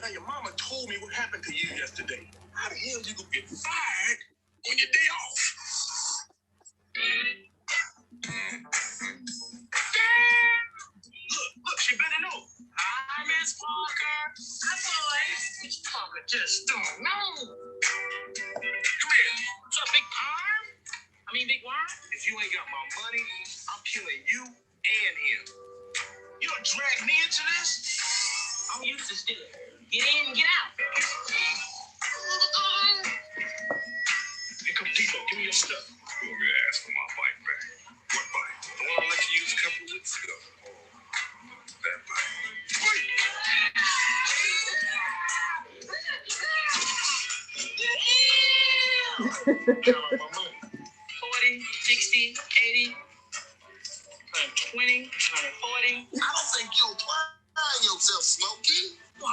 Now, your mama told me what happened to you yesterday. How the hell you gonna get fired on your day off? Look, she better know. Hi, Miss Parker. Hi, boys. Miss Parker just don't know. Come here. What's up, Big Worm? Big Worm? If you ain't got my money, I'm killing you and him. You don't drag me into this? I'm used to stealing. Get in, get out. Here come Debo. Give me your stuff. You're gonna ask for my bike back. What bike? The one I let you use a couple of weeks ago. Oh, that bike. Wait. Count out my money. 40, 60, 80, 120, 140. I don't think you'll find yourself, Smokey. Wow.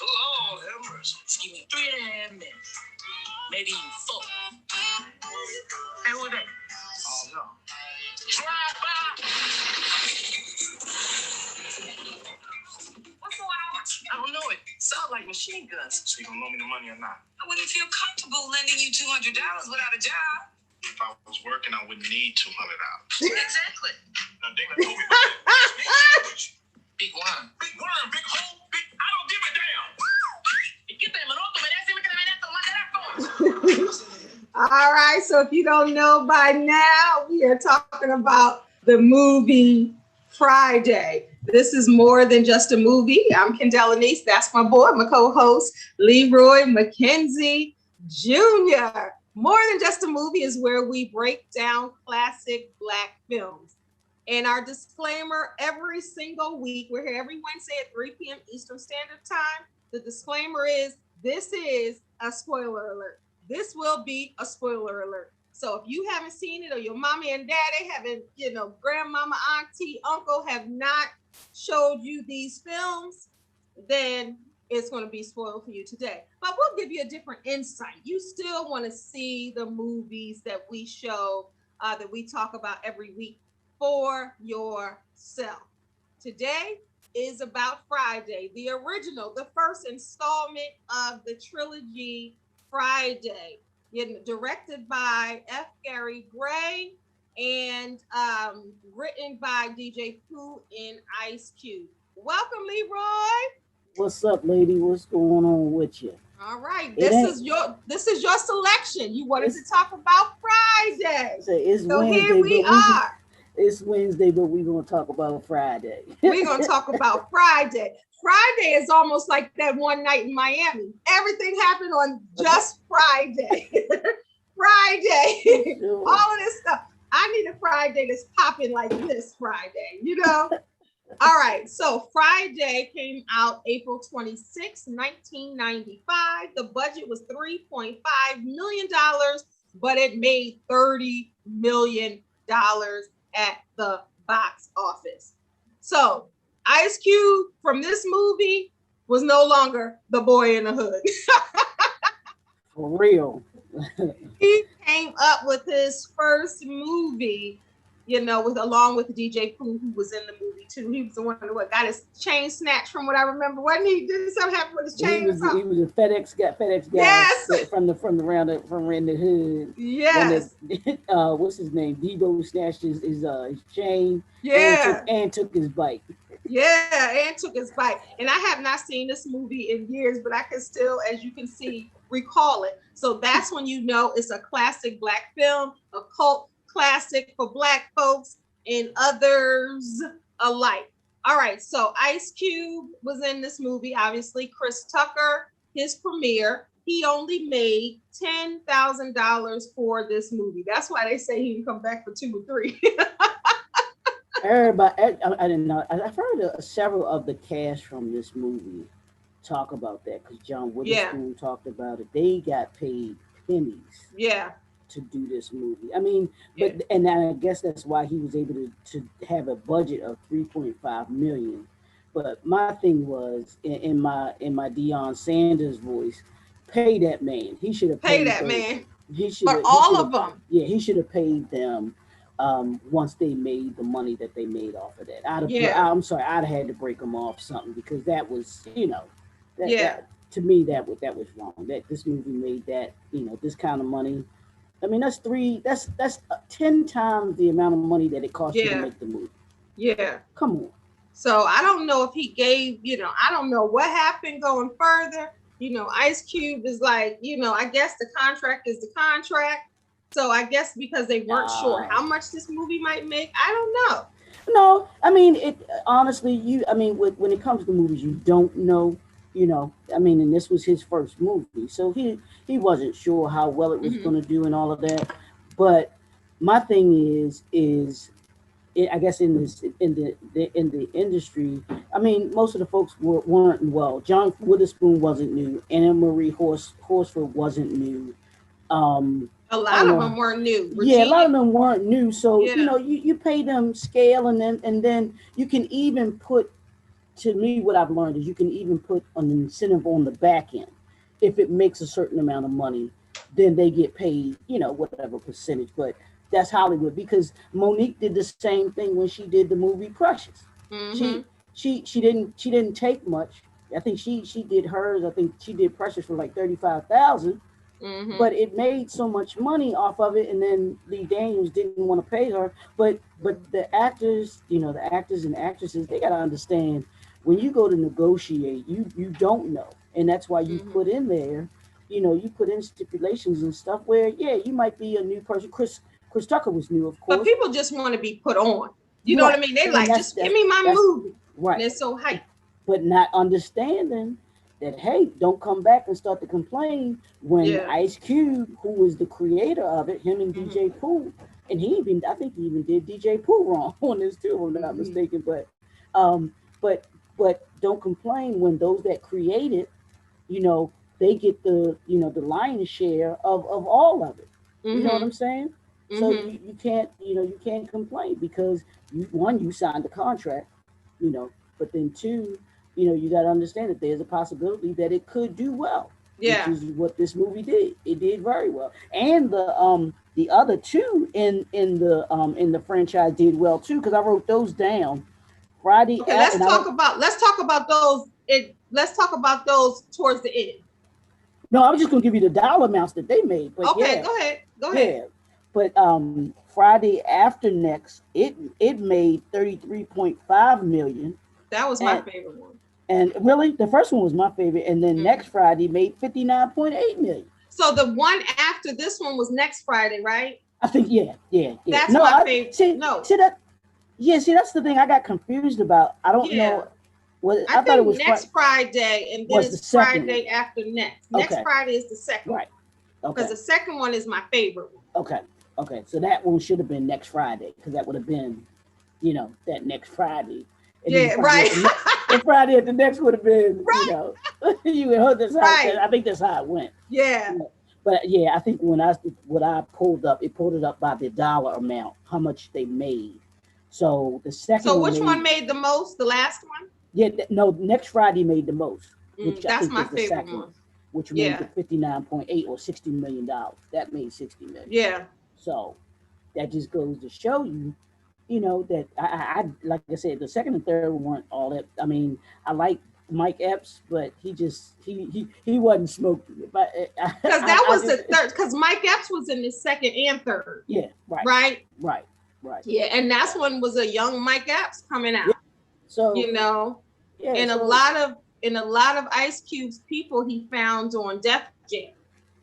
Lord have mercy. Just give me 3.5 minutes. Maybe even 4. Hey, who that? Oh, no. Drive by. What's going on? I don't know. It sounds like machine guns. So you gonna loan me the money or not? I wouldn't feel comfortable lending you $200 without a job. If I was working, I wouldn't need $200. Exactly. Now, Dana told me Big Worm. Big Worm, big hole, big... I don't give a damn. All right, so if you don't know by now, we are talking about the movie Friday. This is more than just a movie. I'm Kendéll Lenice. That's my boy, my co-host, Leroy Mckenzie Jr. More than just a movie is where we break down classic Black films. And our disclaimer, every single week, we're here every Wednesday at 3 p.m. Eastern Standard Time. The disclaimer is, this is a spoiler alert. This will be a spoiler alert. So if you haven't seen it, or your mommy and daddy haven't, grandmama, auntie, uncle have not showed you these films, then it's going to be spoiled for you today. But we'll give you a different insight. You still want to see the movies that we show, that we talk about every week for yourself. Today is about Friday, the original, the first installment of the trilogy Friday, directed by F. Gary Gray and written by DJ Pooh and Ice Cube. Welcome, Leroy. What's up, lady? What's going on with you? All right, this is your selection. You wanted to talk about Friday, so Wednesday, here we are. It's Wednesday, but we're going to talk about Friday. We're going to talk about Friday. Friday is almost like that one night in Miami. Everything happened on just Friday. Friday. Sure. All of this stuff. I need a Friday that's popping like this Friday, All right. So Friday came out April 26, 1995. The budget was $3.5 million, but it made $30 million at the box office. So Ice Cube from this movie was no longer the boy in the hood. For real. He came up with his first movie, along with DJ Pooh, who was in the movie too. He was the one who got his chain snatched from what I remember. Wasn't he? Did something happen with his chain? He was a FedEx guy. Yes. From the in the hood. Yes. What's his name? Debo snatched his chain. Yeah. And took his bike. Yeah, and took his bike. And I have not seen this movie in years, but I can still, as you can see, recall it. So that's when you know it's a classic Black film, a cult classic for Black folks and others alike. All right, so Ice Cube was in this movie. Obviously, Chris Tucker, his premiere, he only made $10,000 for this movie. That's why they say he can come back for 2 or 3. Everybody, I didn't know. I've heard several of the cast from this movie talk about that, because John Witherspoon talked about it. They got paid pennies. Yeah. To do this movie. And I guess that's why he was able to have a budget of $3.5 million. But my thing was, in my Deion Sanders voice, pay that man. He should have paid that man. He should for all of them. Yeah, he should have paid them once they made the money that they made off of that. I'm sorry, I'd have had to break them off something, because that was, that to me that was wrong. That this movie made that, this kind of money. I mean, that's 10 times the amount of money that it cost you to make the movie. Yeah. Come on. So I don't know if he gave, I don't know what happened going further. Ice Cube is like, I guess the contract is the contract. So I guess because they weren't sure how much this movie might make, I don't know. No, I mean, honestly, when it comes to movies, you don't know, and this was his first movie, so he wasn't sure how well it was going to do and all of that. But my thing is I guess in the industry, I mean, most of the folks weren't well. John Witherspoon wasn't new. Anna Marie Horsford wasn't new. A lot of them weren't new. Yeah, a lot of them weren't new. So you pay them scale, and then you can even put. To me, what I've learned is you can even put an incentive on the back end. If it makes a certain amount of money, then they get paid, whatever percentage. But that's Hollywood, because Monique did the same thing when she did the movie Precious. She didn't take much. I think she did hers. I think she did Precious for like $35,000. But it made so much money off of it, and then Lee Daniels didn't want to pay her. But the actors, the actors and actresses, they got to understand, when you go to negotiate, you don't know, and that's why you put in there, you put in stipulations and stuff where, you might be a new person. Chris Tucker was new, of course. But people just want to be put on. You know what I mean? They like, just give me my movie. Right. And they're so hyped. But not understanding that, hey, don't come back and start to complain when Ice Cube, who was the creator of it, him and DJ Pooh, and I think he even did DJ Pooh wrong on this too, if I'm not mistaken. But don't complain when those that create it, they get the lion's share of all of it. You know what I'm saying? So you can't complain, because you signed the contract, but then two, you got to understand that there's a possibility that it could do well. Which is what this movie did. It did very well, and the other two in the franchise did well too, because I wrote those down. Friday. Okay, let's talk about those. Let's talk about those towards the end. No, I was just gonna give you the dollar amounts that they made. But okay, go ahead. Yeah, but Friday After Next, it made $33.5 million. That was my favorite one. And really, the first one was my favorite, and then Next Friday made $59.8 million. So the one after this one was Next Friday, right? I think, yeah. That's my favorite. See, that's the thing I got confused about. I don't know. I thought it was Next Friday, and then it's Friday after next. Next Friday is the second. Right. Okay. Because the second one is my favorite one. Okay. So that one should have been Next Friday, because that would have been, that next Friday. And right. The Friday at the next would have been, you heard this. Right. I think that's how it went. Yeah. But I think when I pulled it up by the dollar amount, how much they made. So the second. So which one made the most? The last one? Yeah, no. Next Friday made the most. Which that's I think my is the favorite second, one. Which made the 59.8 or $60 million. That made $60 million. Yeah. So that just goes to show you, that I like I said, the second and third weren't all that. I mean, I like Mike Epps, but he wasn't smoking. But because that was the third. Because Mike Epps was in the second and third. Yeah. Right. Yeah, and that's when was a young Mike Epps coming out. Yeah. So and a lot of Ice Cube's people he found on Def Jam.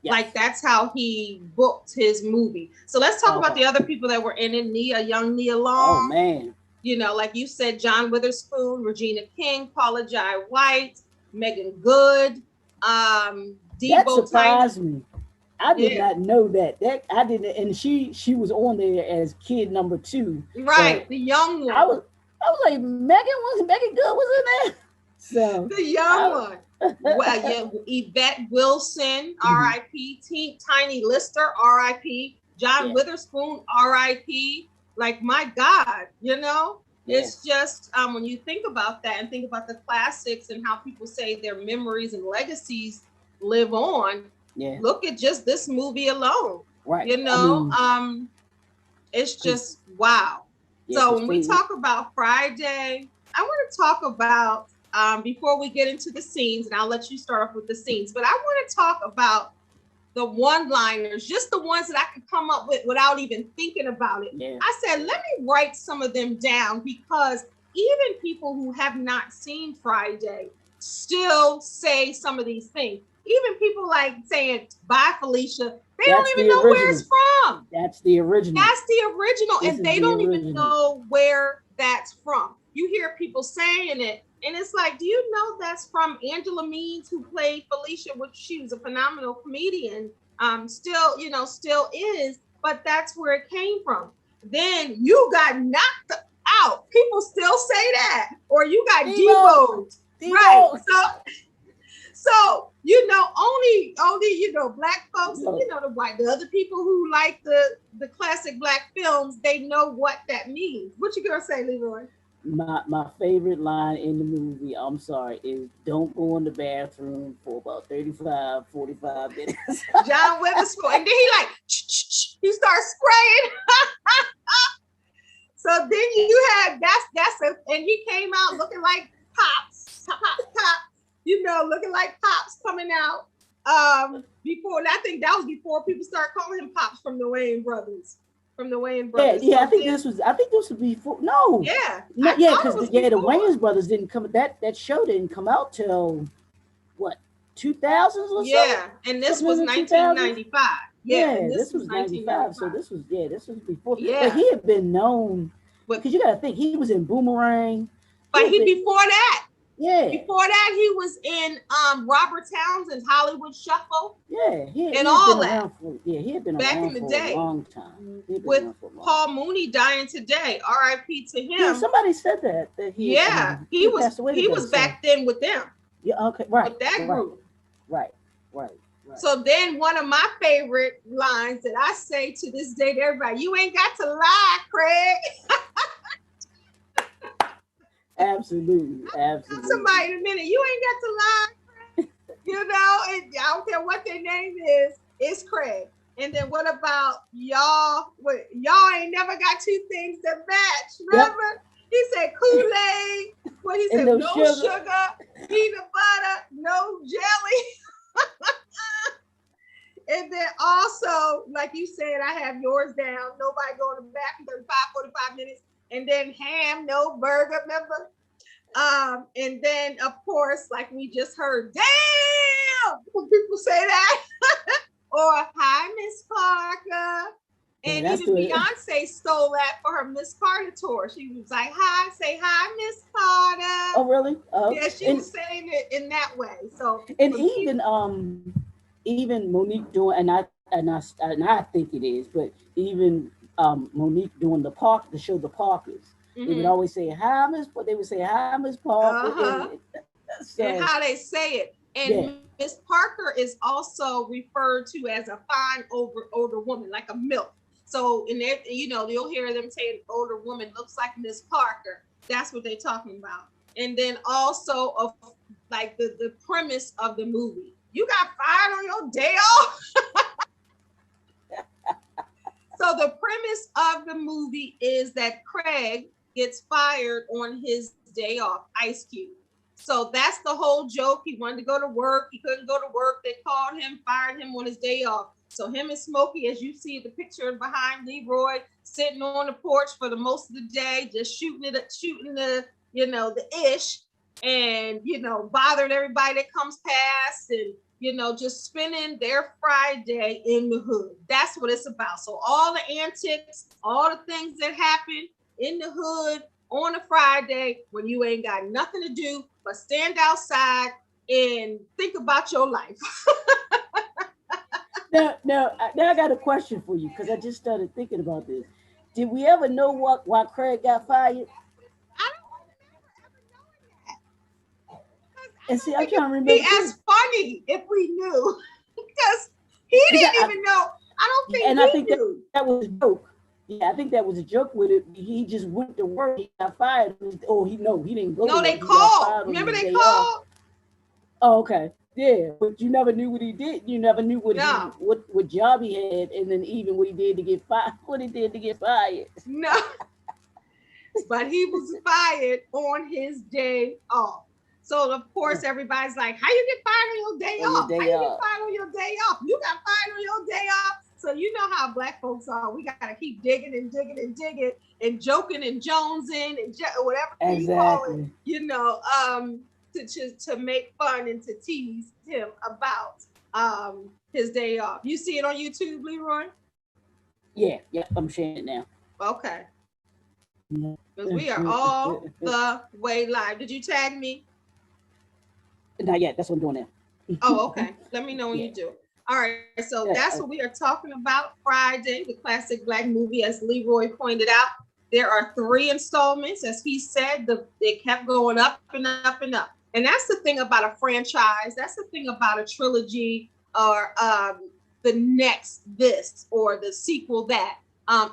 Yes. Like that's how he booked his movie. So let's talk about the other people that were in it. Young Nia Long. Oh man. Like you said, John Witherspoon, Regina King, Paula Jai White, Megan Good, Debo. That surprised me. I did not know that. I didn't, and she was on there as kid number 2. Right, the young one. I was like, Megan Good was in there. So the young one. Well, Yvette Wilson, R.I.P. Tiny Lister, R.I.P. John Witherspoon, R.I.P. Like, my God, it's just when you think about that and think about the classics and how people say their memories and legacies live on. Yeah. Look at just this movie alone. Right. It's just wow. Yeah, So when we talk about Friday, I want to talk about before we get into the scenes, and I'll let you start off with the scenes, but I want to talk about the one-liners, just the ones that I could come up with without even thinking about it. Yeah. I said, let me write some of them down, because even people who have not seen Friday still say some of these things. Even people like saying, bye, Felicia. They don't even know where it's from. That's the original. That's the original. And they don't even know where that's from. You hear people saying it, and it's like, do you know that's from Angela Means, who played Felicia, which she was a phenomenal comedian, still is, but that's where it came from. Then you got knocked out. People still say that. Or you got devoted. Right. So only black folks, the other people who like the classic black films, they know what that means. What you gonna say, Leroy? My favorite line in the movie, I'm sorry, is don't go in the bathroom for about 35-45 minutes. John Witherspoon, and then he starts spraying. So then you had and he came out looking like Pops, looking like Pops coming out. Before, and I think that was before people started calling him Pops from the Wayans brothers. Yeah, I think this was before. No. Yeah. Because the Wayans brothers didn't come. That show didn't come out till what, 2000s or so. Yeah, and this was 1995. Yeah, this was 95. So this was before. Yeah. But he had been known, because you got to think, he was in Boomerang. But before that. Yeah. Before that, he was in Robert Townsend's Hollywood Shuffle. Yeah, he had been back around in the for day. A long time. With Paul Mooney dying today, R.I.P. to him. Yeah, somebody said that he was back then with them. Yeah, okay, right. With that group. Right. So then one of my favorite lines that I say to this day to everybody, you ain't got to lie, Craig. Absolutely. Somebody in a minute, you ain't got to lie, Craig. I don't care what their name is, it's Craig. And then what about y'all? Y'all ain't never got two things that match. Remember? Yep. He said Kool-Aid. He said no sugar, peanut butter, no jelly. And then also, like you said, I have yours down. Nobody going to the back in 35-45 minutes. And then ham, no burger, remember? And then, of course, like we just heard, damn, when people say that. Or, hi, Miss Parker. And even Beyonce stole that for her Miss Carter tour. She was like, say hi, Miss Carter. Oh, really? Yeah, she was saying it in that way. So, and even Monique doing, and I think it is, but even Monique doing the show The Parkers. Mm-hmm. They would always say hi, Miss. They would say hi, Miss Parker. Uh-huh. And how they say it. And Miss Parker is also referred to as a fine older woman, like a MILF. So in there, you'll hear them say an older woman looks like Miss Parker. That's what they're talking about. And then also of like the premise of the movie. You got fired on your day off. So the premise of the movie is that Craig gets fired on his day off, Ice Cube. So that's the whole joke. He wanted to go to work. He couldn't go to work. They called him, fired him on his day off. So him and Smokey, as you see the picture behind Leroy, sitting on the porch for the most of the day, just shooting the ish, and bothering everybody that comes past, and just spending their Friday in the hood. That's what it's about. So all the antics, all the things that happen in the hood on a Friday when you ain't got nothing to do but stand outside and think about your life. Now I got a question for you, because I just started thinking about this. Did we ever know why Craig got fired? I don't remember that. And see, I'm trying to remember. It'd be as funny if we knew, because he didn't even know. I don't think. And I think knew. That was a joke. Yeah, I think that was a joke with it. He just went to work. He got fired. Oh, he didn't go. No, they called. Remember they called? Oh, okay. Yeah, but you never knew what he did. You never knew No, what job he had, and then even what he did to get fired. What he did to get fired. no. But he was fired on his day off. So of course everybody's like, "How you get fired on your day On your off? How day you get off. fired on your day off? You got fired on your day off." So you know how Black folks are. We gotta keep digging and digging and digging and joking and jonesing and whatever you call it. Exactly. To make fun and to tease him about his day off. You see it on YouTube, Leroy? Yeah, I'm sharing it now. Okay. Because we are all the way live. Did you tag me? Not yet. That's what I'm doing now. Oh, okay. Let me know when Yeah. you do. All right. So that's what we are talking about. Friday, the classic Black movie, as Leroy pointed out. There are 3 installments. As he said, they kept going up and up and up. And that's the thing about a franchise. That's the thing about a trilogy or the next this or the sequel that.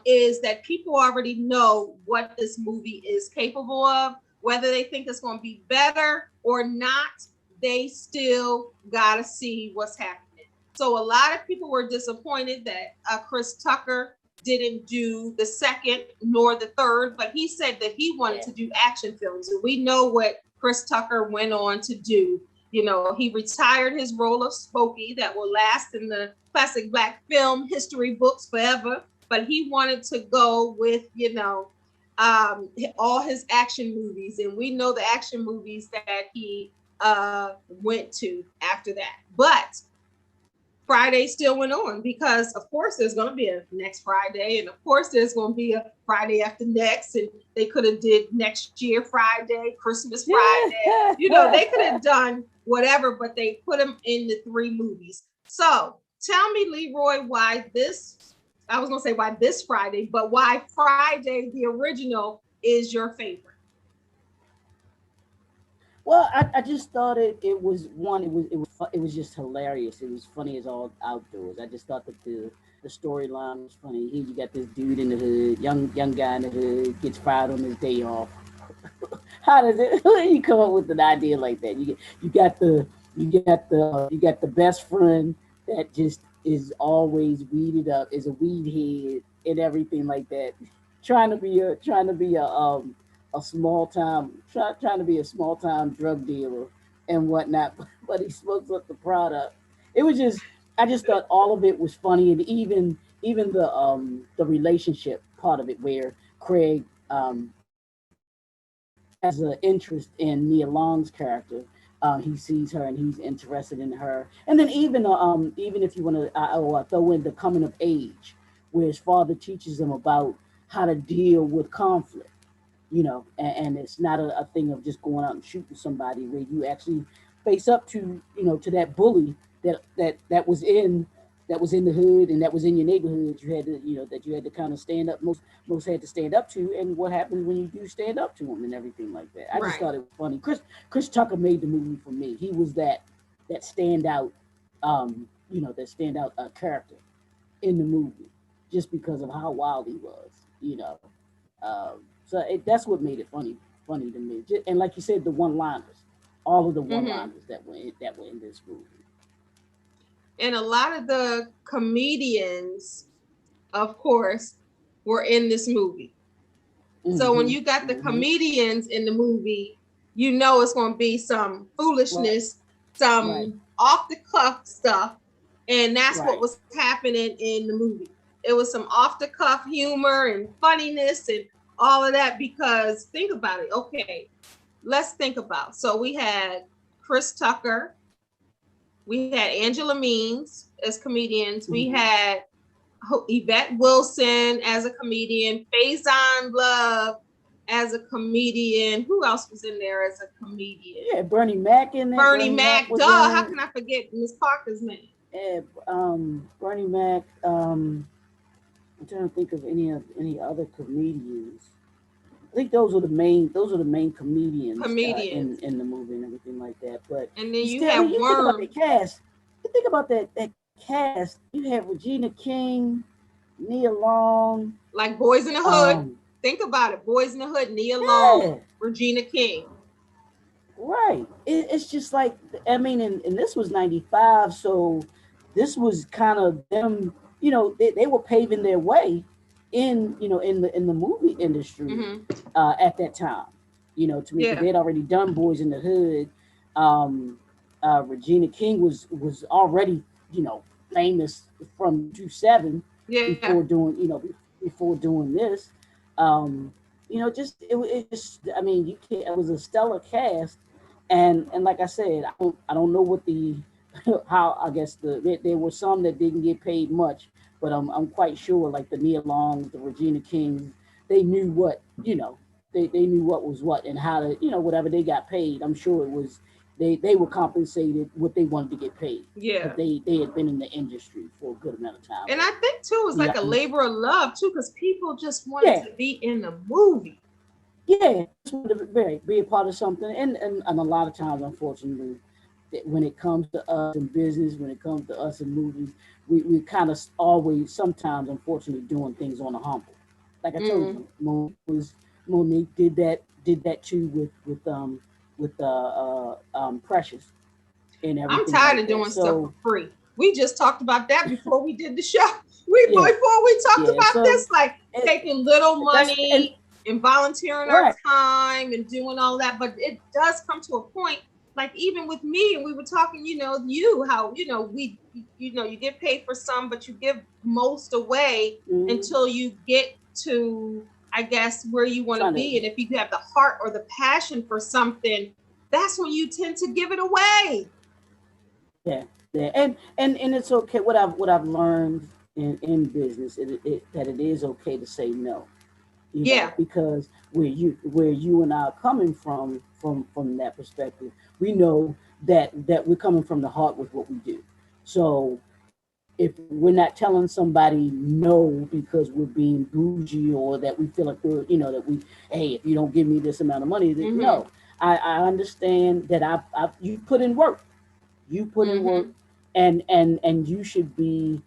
Is that people already know what this movie is capable of, whether they think it's going to be better or not, they still got to see what's happening. So a lot of people were disappointed that Chris Tucker didn't do the second nor the third, but he said that he wanted to do action films. And we know what Chris Tucker went on to do. You know, he retired his role of Smokey that will last in the classic Black film history books forever. But he wanted to go with, all his action movies. And we know the action movies that he went to after that. But Friday still went on because, of course, there's going to be a next Friday. And, of course, there's going to be a Friday after next. And they could have did next year Friday, Christmas Friday. They could have done whatever, but they put them in the 3 movies. So tell me, Leroy, why this Friday, but why Friday, the original, is your favorite? Well, I just thought it was one. It was just hilarious. It was funny as all outdoors. I just thought that the storyline was funny. Here you got this dude in the hood, young guy in the hood, gets fired on his day off. How does it? How do you come up with an idea like that? You got the best friend that just is always weeded up, is a weed head and everything like that, trying to be a small time trying to be a small time drug dealer and whatnot, but he smokes up the product. It was just I just thought all of it was funny, and even the relationship part of it where Craig has an interest in Nia Long's character. He sees her and he's interested in her. And then even if you want to throw in the coming of age, where his father teaches him about how to deal with conflict, and it's not a thing of just going out and shooting somebody, where you actually face up to that bully that was in the hood and that was in your neighborhood. You had to that you had to kind of stand up. Most had to stand up to, and what happens when you do stand up to them and everything like that. I just thought it was funny. Chris Tucker made the movie for me. He was that standout that standout character in the movie, just because of how wild he was. That's what made it funny to me. And like you said, the one-liners, all of the one-liners that were in this movie. And a lot of the comedians, of course, were in this movie. So when you got the comedians in the movie, it's going to be some foolishness, some off the cuff stuff. And that's what was happening in the movie. It was some off the cuff humor and funniness and all of that, because think about it. Okay, let's think about. So we had Chris Tucker. We had Angela Means as comedians. We had Yvette Wilson as a comedian, Faison Love as a comedian. Who else was in there as a comedian? Yeah, Bernie Mac in there. Bernie Mac, duh. How can I forget Miss Parker's name? Yeah, Bernie Mac. I'm trying to think of any other comedians. I think those are the main comedians in the movie and everything like that. But and then you have think about the cast. You think about that cast. You have Regina King, Nia Long, like Boys in the Hood. Think about it, Boys in the Hood, Nia Long, Regina King. Right. It's just like, I mean, and this was 95, so this was kind of them, they were paving their way in, in the movie industry at that time, to me, because Yeah. they had already done Boys in the Hood. Um, Regina King was already, famous from 2-7 Yeah. before doing, before doing this. Um, just it just, I mean, you can't. It was a stellar cast, and like I said, I don't know what the how, I guess there were some that didn't get paid much, but I'm quite sure, like the Nia Longs, the Regina Kings, they knew what, they knew what was what, and how to, whatever they got paid. I'm sure it was, they were compensated what they wanted to get paid, Yeah. because they had been in the industry for a good amount of time. And I think too, it was like a labor of love too, because people just wanted Yeah. to be in the movie. Yeah, just wanted to be a part of something, and a lot of times, unfortunately, when it comes to us in business, when it comes to us in movies, we kind of always, sometimes, unfortunately, doing things on a humble. Like I told you, Monique did that too with Precious and I'm everything tired like of that. doing stuff So for free. We just talked about that before we did the show. yeah, Before we talked yeah. about So this, like it, taking little that's and money and volunteering our right, time and doing all that. But it does come to a point, like even with me, and we were talking, how, you get paid for some, but you give most away until you get to, I guess, where you want to trying to. be. And if you have the heart or the passion for something, that's when you tend to give it away. Yeah, yeah, and it's okay. What I've learned in business, that it is okay to say no. Yeah. Because where you and I are coming from that perspective, we know that we're coming from the heart with what we do. So if we're not telling somebody no because we're being bougie, or that we feel like we're, that we, hey, if you don't give me this amount of money, then no. I understand that you put in work. You put in work, and you should be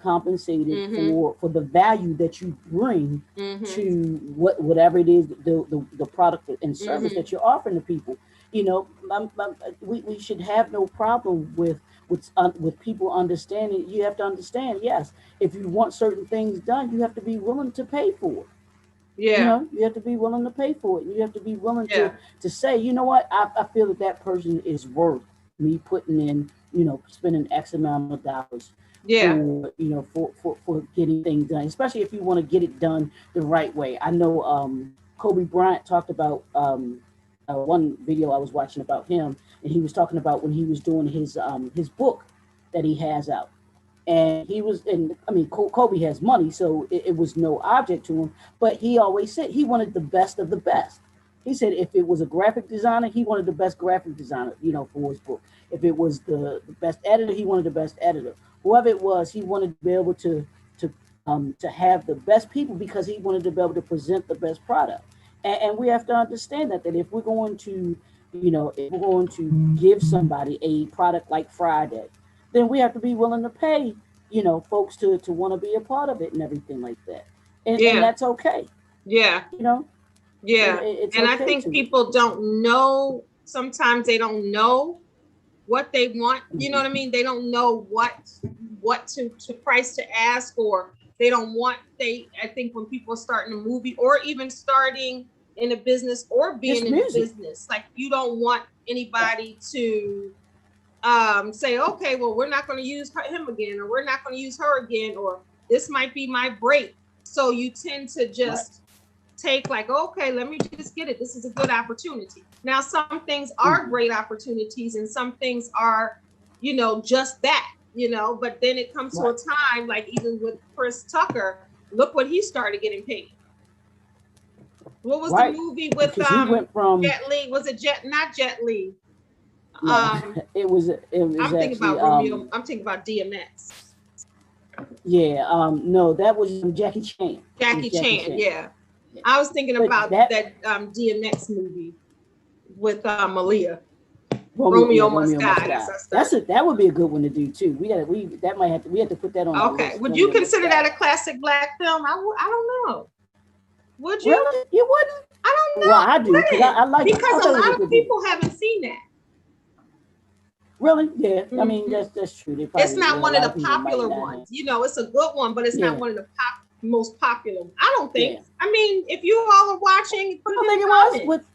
compensated for the value that you bring to whatever it is, the product and service that you're offering to people. We should have no problem with people understanding. You have to understand, yes, if you want certain things done, you have to be willing to pay for it. Yeah. You have to be willing to pay for it. You have to be willing Yeah. to say, you know what, I feel that person is worth me putting in, spending X amount of dollars Yeah. for getting things done, especially if you want to get it done the right way. I know Kobe Bryant talked about one video I was watching about him, and he was talking about when he was doing his book that he has out. And he was, and I mean, Kobe has money, so it was no object to him. But he always said he wanted the best of the best. He said if it was a graphic designer, he wanted the best graphic designer, for his book. If it was the best editor, he wanted the best editor. Whoever it was, he wanted to be able to have the best people, because he wanted to be able to present the best product. And we have to understand that if we're going to, if we're going to give somebody a product like Friday, then we have to be willing to pay, folks to want to be a part of it and everything like that. And Yeah. that's okay. Yeah. You know, Yeah. it's And I okay think to. people don't know, sometimes they don't know what they want. You know what I mean? They don't know what to price to ask, or they don't want, I think when people are starting a movie, or even starting in a business, or being Just in a music. business, like you don't want anybody to say, okay, well, we're not going to use him again, or we're not going to use her again, or this might be my break. So you tend to just take, like, okay, let me just get it. This is a good opportunity. Now, some things are great opportunities, and some things are, just that, but then it comes to a time, like even with Chris Tucker, look what he started getting paid. What was the movie with because he went from Jet Li? Was it not Jet Li? it was I'm thinking actually about Romeo. I'm thinking about DMX. No, that was Jackie Chan. Jackie Chan. Yeah. I was thinking But about that DMX movie with Malia. Romeo Must Die. That would be a good one to do too. We have to put that on our list. Okay. Would you consider that a classic Black film? I don't know. Would you? Really? You wouldn't? I Well, I do because I like it. Because a lot of people haven't seen that. Really? Yeah. I mean, that's true. It's not one of the popular ones. You know, it's a good one, but it's not one of the most popular. I don't think. Yeah. I mean, if you all are watching, put it in the comments.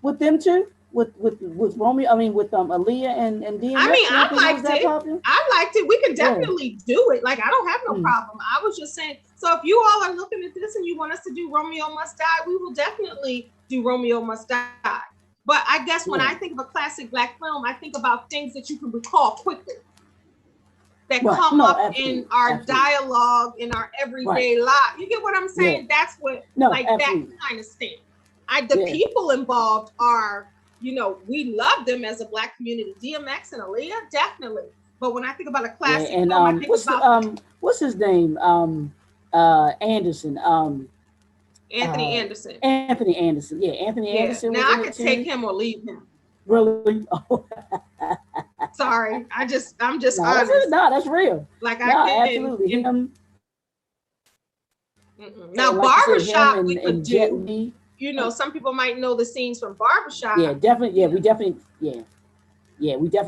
With them too. With Romeo, I mean with Aaliyah and DMX. I mean, I liked it. I liked it. We can definitely do it. Like, I don't have no problem. I was just saying. So if you all are looking at this and you want us to do Romeo Must Die, we will definitely do Romeo Must Die. But I guess when I think of a classic Black film, I think about things that you can recall quickly, that come up in our dialogue, in our everyday life. You get what I'm saying? That's what, that kind of thing. The people involved are, you know, we love them as a Black community. DMX and Aaliyah, definitely. But when I think about a classic film, I think what's his name? Anderson. Anthony Anderson. Anthony Anderson. Yeah, Anthony Anderson. Now I could take him or leave him. Really? Oh. Sorry, I'm just honest. No, that's real. Like absolutely. Now Barbershop we could do. You know, some people might know the scenes from Barbershop. Yeah, definitely. Yeah, we definitely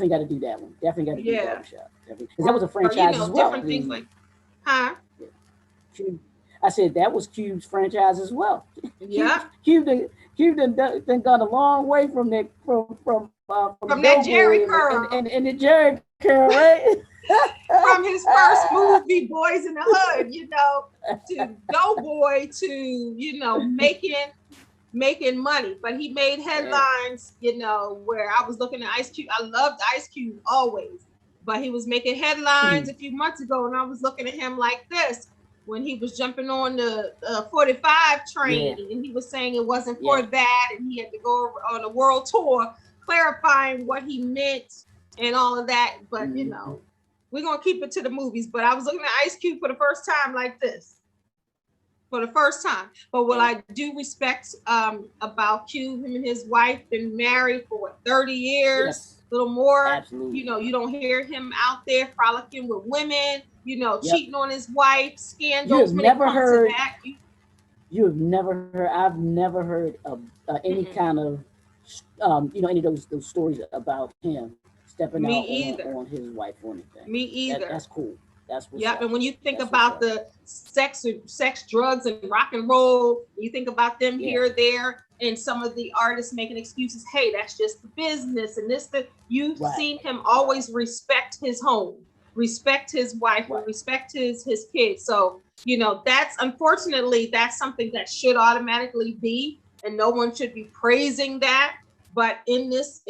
got to do that one. Definitely got to do Barbershop. Because that was a franchise as well. Different things like, huh? Yeah. I said that was Cube's franchise as well. Yeah. Cube done gone a long way from that that Jerry curl and the Jerry curl, right? From his first movie, Boys in the Hood, you know, to Doughboy, to, you know, making money. But he made headlines, you know, where I was looking at Ice Cube. I loved Ice Cube always, but he was making headlines a few months ago, and I was looking at him like this when he was jumping on the 45 train, and he was saying it wasn't for that, and he had to go on a world tour clarifying what he meant and all of that. But you know, we're gonna keep it to the movies. But I was looking at Ice Cube for the first time like this. For the first time. But what I do respect about Cube, him and his wife been married for 30 years, a little more. Absolutely. You know, you don't hear him out there frolicking with women, you know, cheating on his wife, scandals. You've never heard that. I've never heard of any kind of you know, any of those stories about him stepping out on his wife or anything. Me either. That's cool. That's what's and when you think about the sex, drugs, and rock and roll, you think about them here, there, and some of the artists making excuses. Hey, that's just the business, and this. You've seen him always respect his home, respect his wife, respect his kids. So you know, that's unfortunately that's something that should automatically be, and no one should be praising that. But in this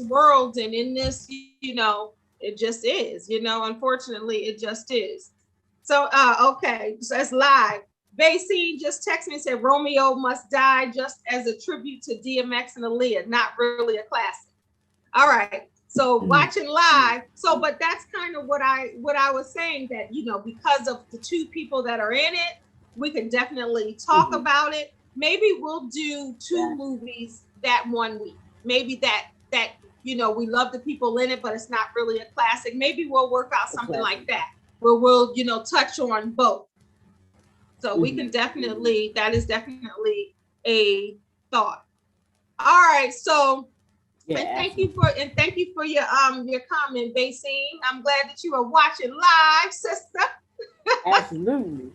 world and in this, you know. It just is, you know, unfortunately, it just is. So, okay, so that's live. Basine just texted me and said, Romeo Must Die just as a tribute to DMX and Aaliyah, not really a classic. All right, so watching live. So, but that's kind of what I was saying, that, you know, because of the two people that are in it, we can definitely talk about it. Maybe we'll do two movies that one week. Maybe that you know, we love the people in it, but it's not really a classic. Maybe we'll work out something like that, where we'll, you know, touch on both. So we can definitely, that is definitely a thought. All right, so thank you for your comment, Basine. I'm glad that you are watching live, sister. Absolutely.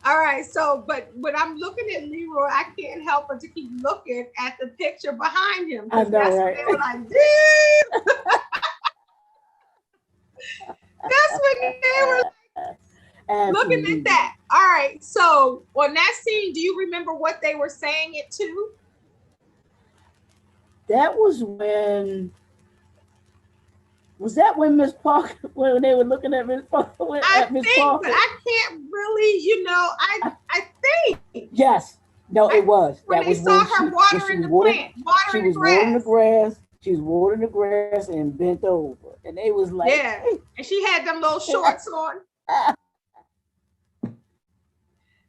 All right, so but when I'm looking at Leroy, I can't help but to keep looking at the picture behind him. I know, that's right? What I did. That's what they were looking at that. All right, so on that scene, do you remember what they were saying it to? That was when. Was that when Miss Parker, when they were looking at Miss Parker? I think, but I can't really, you know, I think. Yes. No, it was. When they saw her watering the plant, watering the grass. She was watering the grass and bent over. And they was like. Yeah, and she had them little shorts on.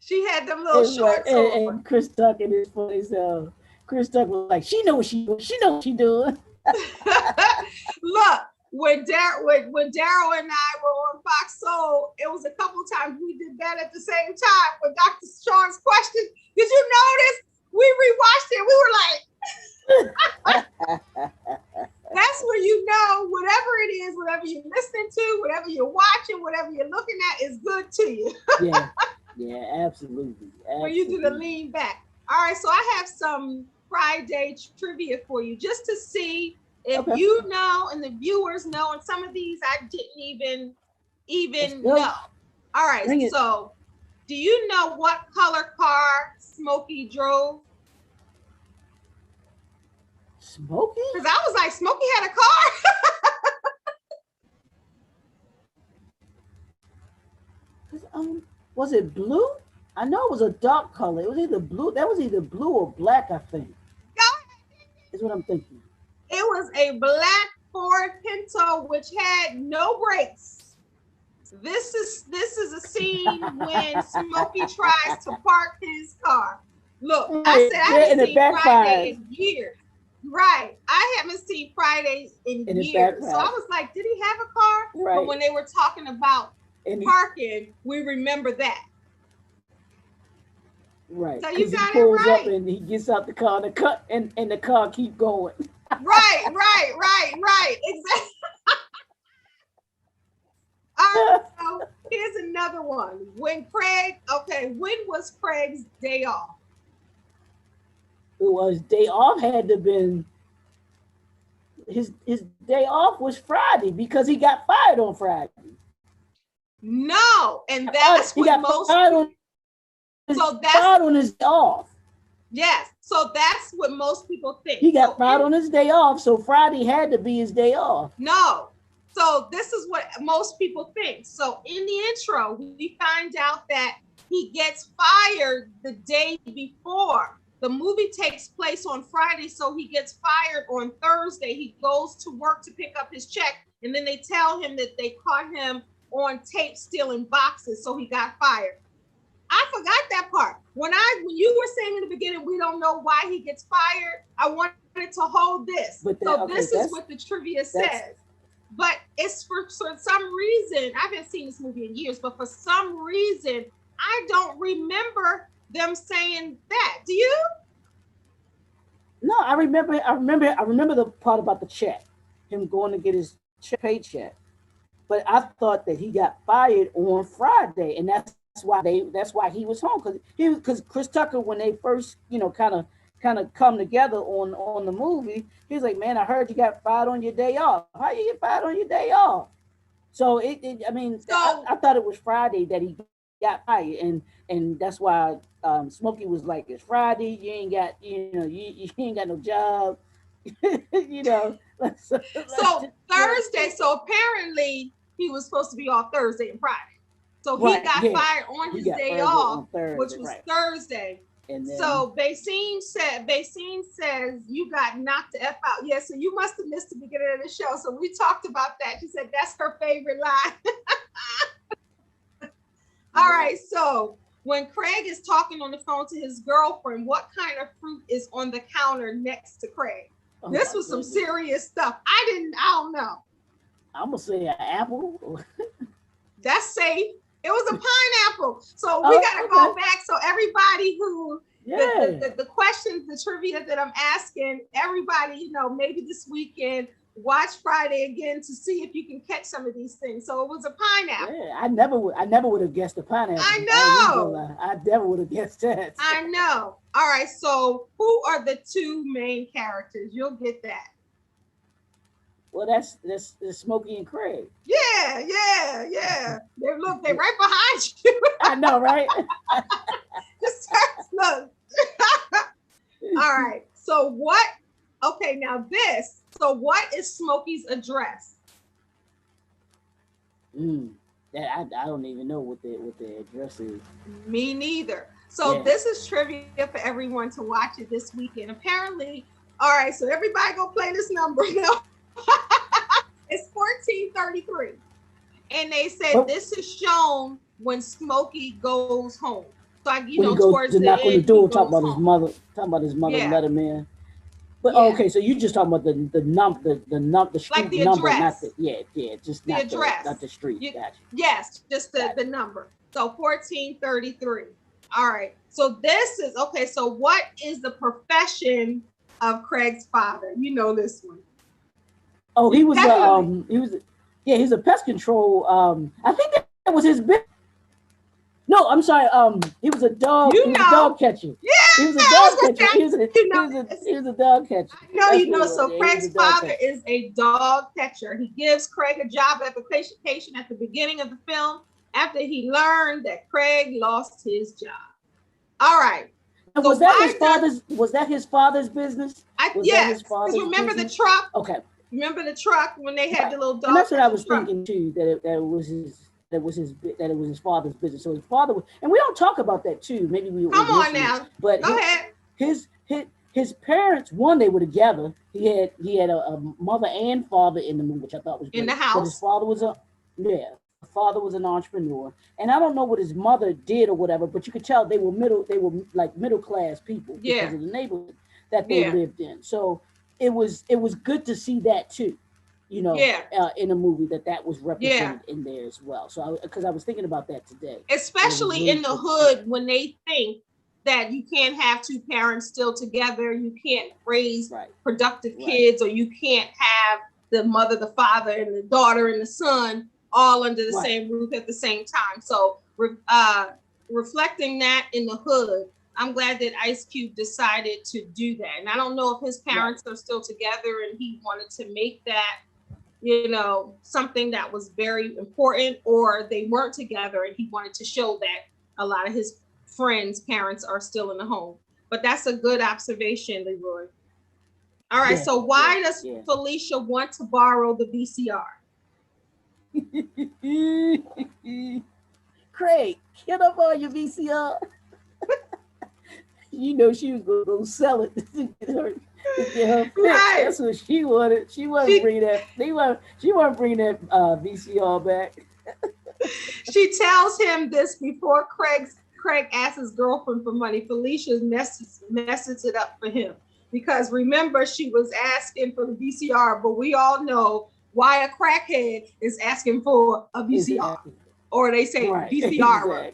She had them little shorts on. And Chris Tucker is funny. So Chris Tucker was like, she know what she doing. Look. When Daryl and I were on Fox Soul, it was a couple times we did that at the same time. When Dr. Sean's question, Did you notice? We rewatched it. We were like, that's where you know whatever it is, whatever you're listening to, whatever you're watching, whatever you're looking at is good to you. Yeah, absolutely. When you do the lean back. All right, so I have some Friday trivia for you just to see if you know and the viewers know, and some of these I didn't even know. All right, so do you know what color car Smokey drove? Smokey? Because I was like, Smokey had a car. Was it blue? I know it was a dark color. It was either blue. That was either blue or black, I think. Go ahead. That's what I'm thinking. It was a black Ford Pinto which had no brakes. This is a scene when Smokey tries to park his car. Look, I said I haven't seen Friday in years. Right. I haven't seen Friday in years. So I was like, did he have a car? Right. But when they were talking about parking, we remember that. Right. So you got he pulls it right. Up and he gets out the car and the car keep going. Right. Exactly. All right, so here's another one. When was Craig's day off? It was day off had to been his day off was Friday because he got fired on Friday. No, and that's what most so that's on his day off. Yes, so that's what most people think. He got fired on his day off, so Friday had to be his day off. No. So this is what most people think. So in the intro, we find out that he gets fired the day before. The movie takes place on Friday, so he gets fired on Thursday. He goes to work to pick up his check, and then they tell him that they caught him on tape stealing boxes, so he got fired. I forgot that part. When you were saying in the beginning, we don't know why he gets fired, I wanted to hold this. This is what the trivia says. But it's for some reason, I haven't seen this movie in years, but for some reason, I don't remember them saying that. Do you? No, I remember the part about the check, him going to get his paycheck. But I thought that he got fired on Friday, and that's why he was home because Chris Tucker, when they first kind of come together on the movie, he was like, man, I heard you got fired on your day off. How you get fired on your day off? So I thought it was Friday that he got fired, and that's why Smokey was like, it's Friday, you ain't got you ain't got no job. So Thursday, so apparently he was supposed to be off Thursday and Friday. So he got fired on his day off, which was Thursday. And then, so Basine says you got knocked the F out. Yeah, so you must have missed the beginning of the show. So we talked about that. She said that's her favorite line. All right, so when Craig is talking on the phone to his girlfriend, what kind of fruit is on the counter next to Craig? This was some serious stuff. I don't know. I'm gonna say an apple. That's safe. It was a pineapple. So we got to go back. So everybody who, the questions, the trivia that I'm asking, everybody, maybe this weekend, watch Friday again to see if you can catch some of these things. So it was a pineapple. Yeah, I never would have guessed a pineapple. I know. I never would have guessed that. I know. All right. So who are the two main characters? You'll get that. Well, that's Smokey and Craig. Yeah. They're right behind you. I know, right? Just look. All right. So what? Okay, now this. So what is Smokey's address? I don't even know what the address is. Me neither. So this is trivia for everyone to watch it this weekend. Apparently, all right. So everybody go play this number now. It's 1433, and they said this is shown when Smokey goes home. So when he goes towards to knock on the door, talking about his mother, let him in. But okay, so you just talking about the street like the number, address. not just the address, not the street. Gotcha. Yes, just the number. So 1433. All right. So this is okay. So what is the profession of Craig's father? You know this one. Oh, he was he was a pest control. I think that was his business. No, I'm sorry. He was a dog. You He was know. a dog catcher. Yeah, he was a dog catcher. He was a dog catcher. I know. That's You know. So yeah, Craig's father is a dog catcher. He gives Craig a job application at the beginning of the film after he learned that Craig lost his job. All right. And so was that his father's? Was that his father's business? Yes. Because remember business? The truck. Okay. Remember the truck when they had the little dog. And that's what I was thinking too. That it was his father's business. So his father was, and we don't talk about that too. Maybe we come on now. But go ahead. His parents, one, they were together. He had a mother and father in the movie, which I thought was great. In the house. But his father was father was an entrepreneur, and I don't know what his mother did or whatever, but you could tell they were middle class people because of the neighborhood that they lived in. So it was good to see that too, in a movie that was represented in there as well. So because I was thinking about that today, especially really in the hood when they think that you can't have two parents still together, you can't raise productive kids, or you can't have the mother, the father, and the daughter and the son all under the same roof at the same time. So reflecting that in the hood, I'm glad that Ice Cube decided to do that. And I don't know if his parents are still together and he wanted to make that, something that was very important, or they weren't together and he wanted to show that a lot of his friends' parents are still in the home. But that's a good observation, Leroy. All right. So why does Felicia want to borrow the VCR? Craig, get up on your VCR. She was going to go sell it to get her fix. That's what she wanted. She wasn't bringing that. She wasn't bringing that VCR back. She tells him this before Craig asks his girlfriend for money. Felicia messes it up for him because remember she was asking for the VCR, but we all know why a crackhead is asking for a VCR, or they say VCR.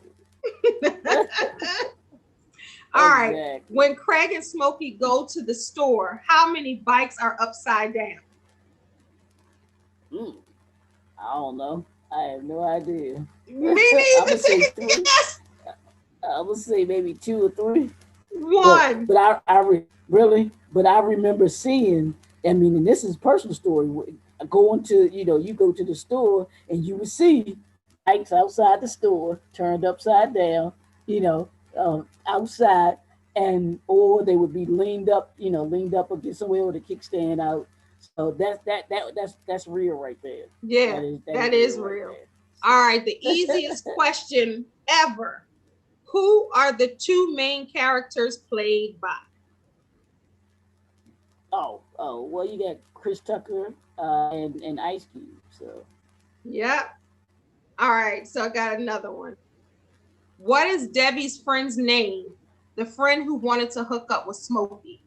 All right. When Craig and Smokey go to the store, how many bikes are upside down? I don't know. I have no idea. Me neither. I would say maybe 2 or 3. One. But I remember seeing. I mean, and this is a personal story. Going to, you go to the store and you would see bikes outside the store turned upside down, outside, or they would be leaned up against somewhere with a kickstand out. So that's real right there. Yeah, that is real. Right. All right, the easiest question ever. Who are the 2 main characters played by? Oh, well, you got Chris Tucker and Ice Cube. So, yep. All right, so I got another one. What is Debbie's friend's name? The friend who wanted to hook up with Smokey.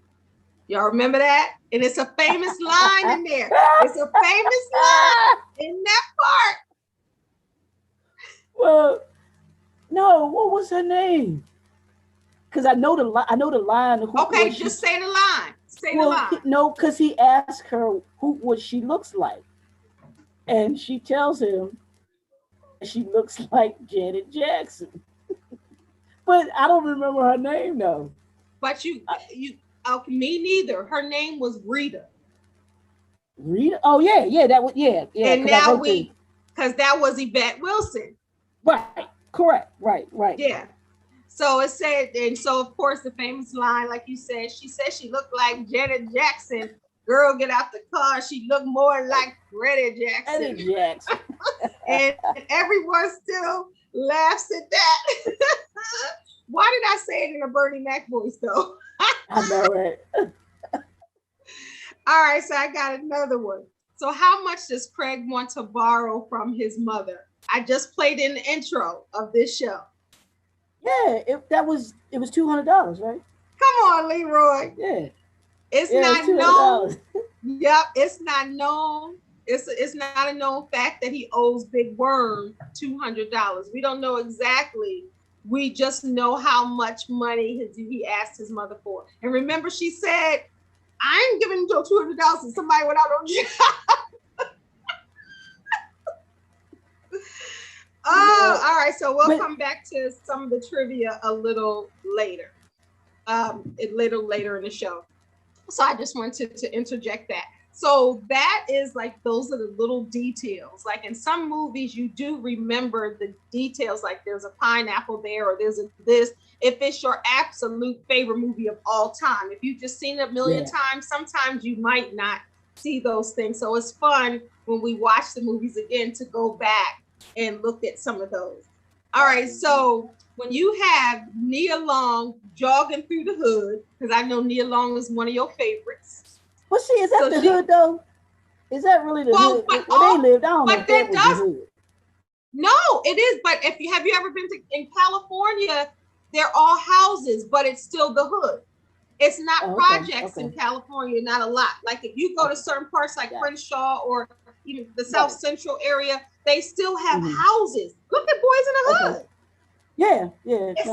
Y'all remember that? And it's a famous line in there. It's a famous line in that part. Well, no, what was her name? Because I know the line. Okay, just say the line. Say the line. No, because he asked her what she looks like, and she tells him she looks like Janet Jackson. But I don't remember her name though. But me neither. Her name was Rita. Rita? Oh yeah, that was yeah. And now because that was Yvette Wilson. Right. Correct. Right. Yeah. So it said, and so of course the famous line, like you said, she said she looked like Janet Jackson. Girl, get out the car. She looked more like Freddie Jackson. And everyone still laughs at that. Why did I say it in a Bernie Mac voice though? I know it. All right, so I got another one. So how much does Craig want to borrow from his mother? I just played in the intro of this show. Yeah, it was $200, right? Come on, Leroy. Yeah. It's not known. Yep, it's not known. It's not a known fact that he owes Big Worm $200. We don't know exactly we just know how much money he asked his mother for. And remember, she said, I ain't giving you $200 to somebody without no job. Oh, all right. So we'll come back to some of the trivia a little later. Later in the show. So I just wanted to interject that. So that is like, those are the little details. Like in some movies, you do remember the details, like there's a pineapple there, or there's this. If it's your absolute favorite movie of all time, if you've just seen it a million times, sometimes you might not see those things. So it's fun when we watch the movies again to go back and look at some of those. All right, so when you have Nia Long jogging through the hood, because I know Nia Long is one of your favorites. Well, see, is that the hood though? Is that really the hood? Where they lived, I don't know if that was the hood. No, it is. But have you ever been in California? They're all houses, but it's still the hood. It's not projects in California, not a lot. Like if you go to certain parts like Crenshaw or even the South Central area, they still have houses. Look at Boys in the Hood. Yeah. It's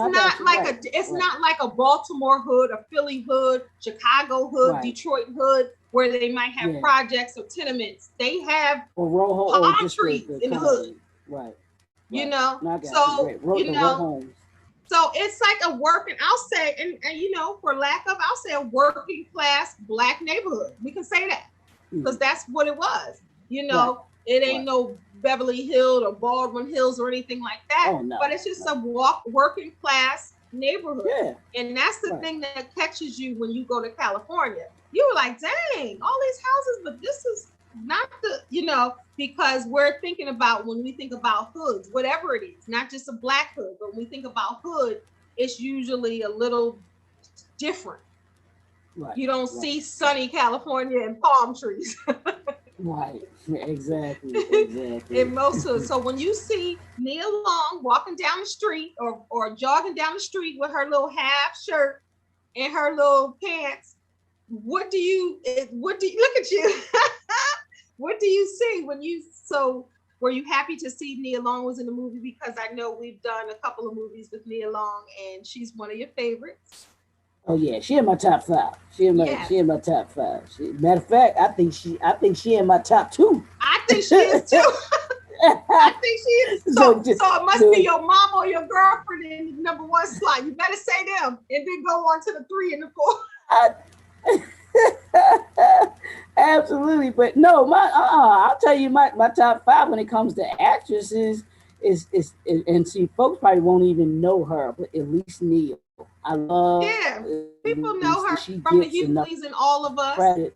not like a Baltimore hood, a Philly hood, Chicago hood, Detroit hood, where they might have projects or tenements. They have palm trees in the hood. Right. You know, so it's like a working, I'll say, and you know, for lack of, I'll say a working class Black neighborhood. We can say that because that's what it was. You know, it ain't no Beverly Hills or Baldwin Hills or anything like that. Oh, no, but it's just a working class neighborhood. Yeah. And that's the thing that catches you when you go to California. You were like, dang, all these houses, but this is not the, you know, because we're thinking about, when we think about hoods, whatever it is, not just a Black hood, but when we think about hood, it's usually a little different. Right. You don't see sunny California and palm trees. Right, exactly. In most hoods. So when you see Nia Long walking down the street or jogging down the street with her little half shirt and her little pants, what do you look at you? What do you see were you happy to see Nia Long was in the movie? Because I know we've done a couple of movies with Nia Long and she's one of your favorites. Oh yeah, she in my top 5. She in my top 5. Matter of fact, I think she in my top 2. I think she is too. I think she is. So it must be your mom or your girlfriend in the number 1 slot. You better say them and then go on to the 3 and the 4. Absolutely, but no, I'll tell you my top 5 when it comes to actresses is and see, folks probably won't even know her, but at least Neil. I love. Yeah, people know her from the Hughleys and All of Us. Credit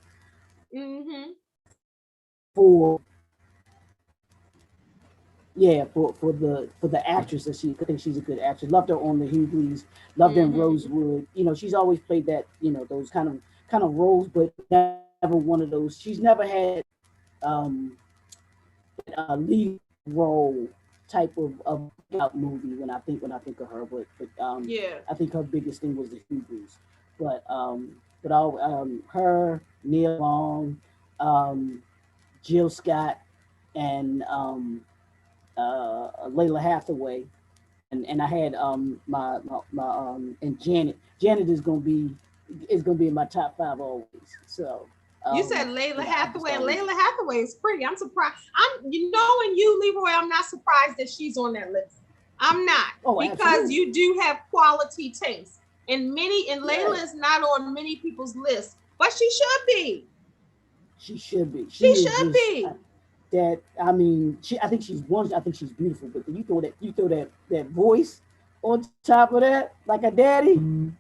for the actress that I think she's a good actress. Loved her on the Hughleys. Loved her in Rosewood. You know, she's always played that, you know, those kind of roles, but never one of those. She's never had a lead role type of movie when I think of her, but I think her biggest thing was the Hughleys. But her, Nia Long, Jill Scott, and Layla Hathaway, and I had my and Janet. Janet is gonna be in my top 5 always. So. You said Layla Hathaway, and Layla Hathaway is pretty. I'm surprised. And you, Leroy, I'm not surprised that she's on that list. I'm not, because absolutely. You do have quality taste, and Layla is not on many people's lists, but she should be. She should be. She should be. I think she's one. I think she's beautiful, but you throw that voice on top of that, like a daddy. She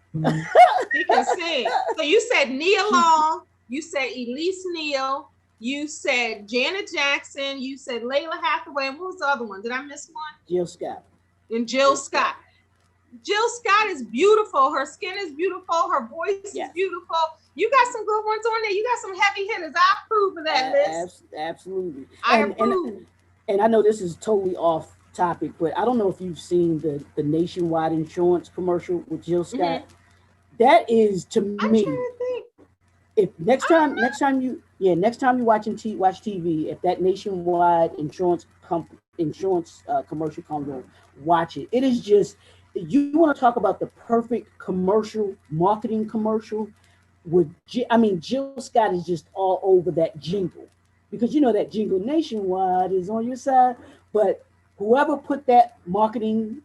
can sing. So you said Nia Long. You said Elise Neal, you said Janet Jackson, you said Layla Hathaway, and what was the other one? Did I miss one? Jill Scott. And Jill Scott. Jill Scott is beautiful. Her skin is beautiful. Her voice is beautiful. You got some good ones on there. You got some heavy hitters. I approve of that list. Absolutely. I approve. And I know this is totally off topic, but I don't know if you've seen the Nationwide insurance commercial with Jill Scott. That is, to me, I'm trying to think. If next time you watch TV, if that Nationwide insurance commercial comes on, watch it. It is just, you want to talk about the perfect commercial, marketing commercial with, Jill Scott is just all over that jingle, because that jingle nationwide is on your side. But whoever put that marketing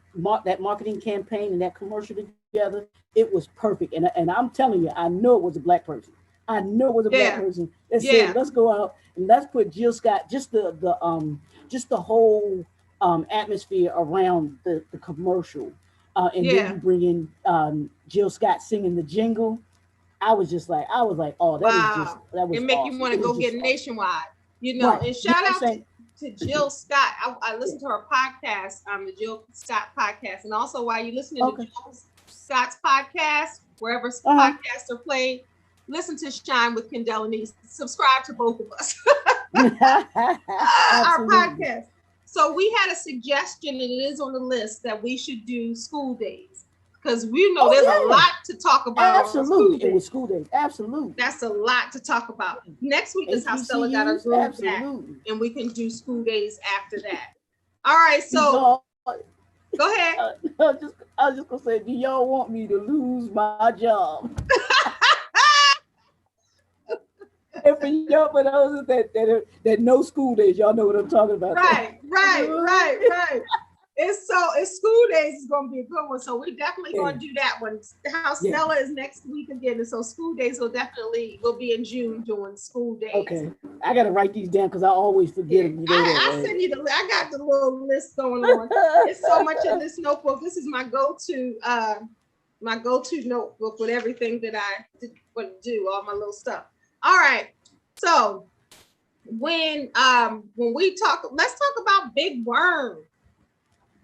campaign and that commercial together, it was perfect. And I'm telling you, I know it was a black person. I know it was a black Yeah. person that Yeah. said, "Let's go out and let's put Jill Scott, just the whole atmosphere around the commercial, and then Yeah. you bring in Jill Scott singing the jingle." I was like, oh, Wow. that It was make you awesome. want It to was go just get awesome. nationwide, Right. and You know shout what I'm out saying? to Jill Scott. I listened to her podcast, the Jill Scott podcast. And also while you're listening to Okay. Jill Scott's podcast, wherever Uh-huh. podcasts are played, listen to Shine with Kendell Lenice. Subscribe to both of us. Our Absolutely. podcast. So we had a suggestion, and it is on the list, that we should do school days, because we know there's a Oh yeah. lot to talk about on school Absolutely. It was days. school days. Absolutely. That's a lot to talk about. Next week is how Stella got her HBCUs. groove back, Absolutely. and we can do school days after that. All right, Do so y'all, go ahead. I was just gonna say, do y'all want me to lose my job? And for y'all, for those that know school days, y'all know what I'm talking about. Right. It's school days is gonna be a good one. So we're definitely gonna do that one. How Stella is next week again. And so school days will be in June during school days. Okay. I gotta write these down because I always forget them. I send you I got the little list going on. There's so much in this notebook. This is my go-to notebook with everything that I would do, all my little stuff. All right. So when we let's talk about Big Worm.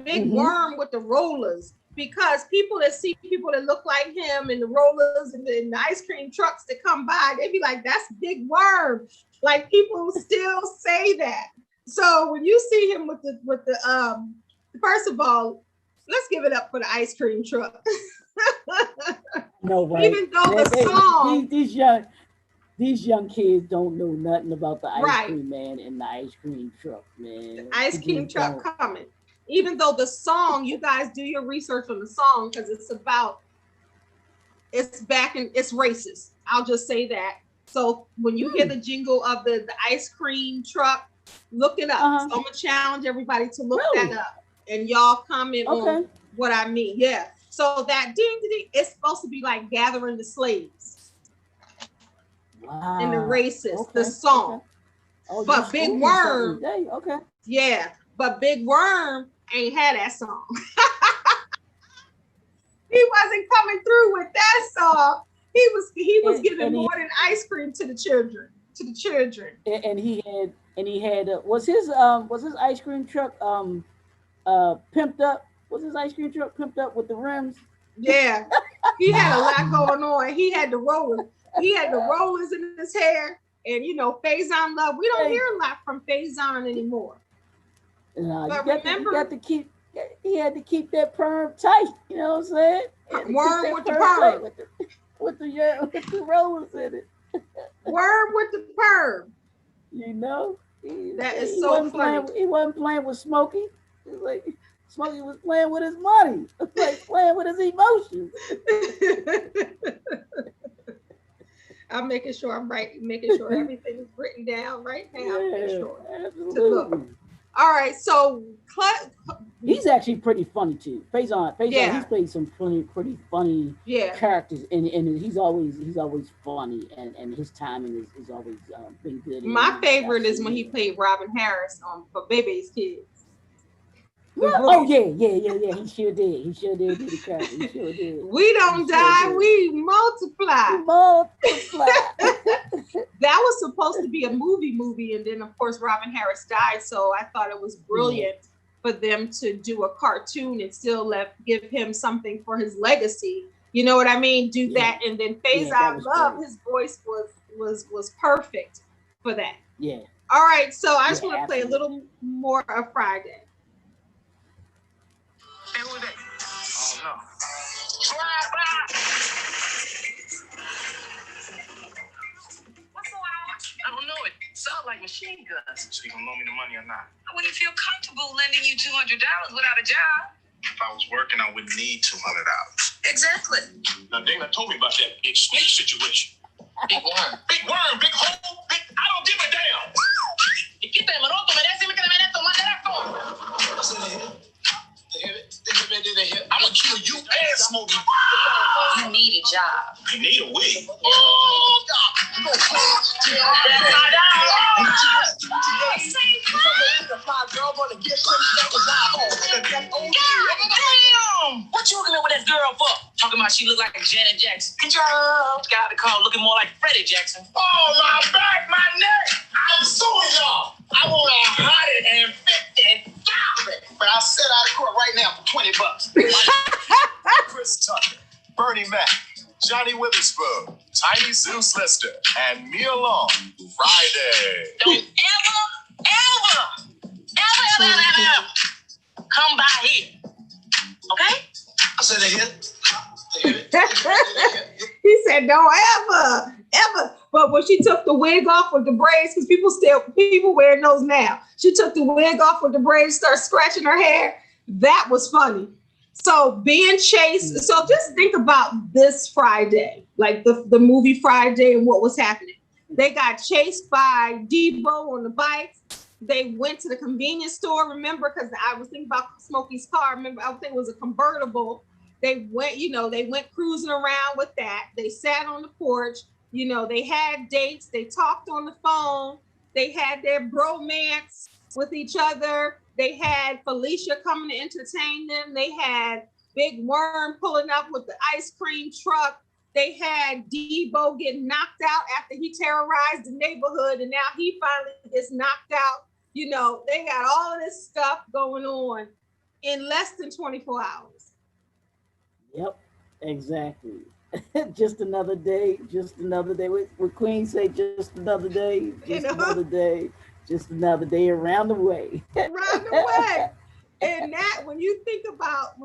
Big Worm with the rollers, because people that see people that look like him and the rollers and the ice cream trucks that come by, they be like, that's Big Worm. Like, people still say that. So when you see him with the first of all, let's give it up for the ice cream truck. No, right. Even though the song, these young kids don't know nothing about the ice right, cream man and the ice cream truck, man. The ice cream truck coming. Even though the song, you guys do your research on the song, because it's racist. I'll just say that. So when you hear the jingle of the ice cream truck, look it up. So I'm gonna challenge everybody to look that up, and y'all comment on what I mean. Yeah. So that ding ding, it's supposed to be like gathering the slaves. Wow. And the racist, the song. Oh, but Big Worm, yeah, but Big Worm ain't had that song. He wasn't coming through with that song. He was giving more than ice cream to the children. And he had was his ice cream truck pimped up? Was his ice cream truck pimped up with the rims? Yeah, he had a lot going on. He had the rollers. He had the rollers in his hair, and Faison Love. We don't hear a lot from Faison anymore. But remember, he had to keep that perm tight. You know what I'm saying? Worm with the perm, with the rollers in it. Worm with the perm. That is so funny. He wasn't playing with Smokey. It was like Smokey was playing with his money, like playing with his emotions. I'm making sure I'm right, making sure everything is written down right now. Yeah, absolutely. All right, so he's actually pretty funny too. Faison, he's played some pretty funny characters, and he's always funny, and his timing is always been good. My favorite is when he played Robin Harris on for Bebe's Kids. Oh yeah. He sure did. He sure did do the character. He sure did. We don't die, we multiply. That was supposed to be a movie, and then of course Robin Harris died. So I thought it was brilliant for them to do a cartoon and still give him something for his legacy. You know what I mean? Do that, and then Faison Love, his voice was perfect for that. Yeah. All right, so I just want to play a little more of Friday. Hey, who that? Oh, no. What's going on? I don't know. It sounds like machine guns. So you gonna loan me the money or not? I wouldn't feel comfortable lending you $200 without a job. I was working, I would need $200. Exactly. Now, Dana told me about that big snake situation. Big worm. Big worm, big hole, big... I don't give a damn. ¿Y qué te demoró? ¿Tú me das que me meto más de I said, the hip. I'm gonna kill you and Smokey. You need a job. I need a wig. Damn! What you looking at with that girl for? Talking about she look like Janet Jackson. Good job. Got the call looking more like Freddie Jackson. Oh, my back, my neck. I'm suing y'all. I want $150,000. But I'll set out of court right now for $20. Chris Tucker, Bernie Mac, Johnny Witherspoon, Tiny Zeus Lister, and Mia Long. Friday. Don't ever come by here. Okay? I said they hit. He said, don't ever. But when she took the wig off with the braids, because people wearing those now. She took the wig off with the braids, started scratching her hair. That was funny. So being chased. So just think about this Friday, like the movie Friday and what was happening. They got chased by Debo on the bikes. They went to the convenience store, remember, because I was thinking about Smokey's car. Remember, I think it was a convertible. They went cruising around with that. They sat on the porch. They had dates. They talked on the phone. They had their bromance with each other. They had Felicia coming to entertain them. They had Big Worm pulling up with the ice cream truck. They had Debo getting knocked out after he terrorized the neighborhood, and now he finally gets knocked out. They got all of this stuff going on in less than 24 hours. Yep, exactly. Just another day. What Queen say, just another day. Another day. Just another day around the way. Around the way. And that, when you think about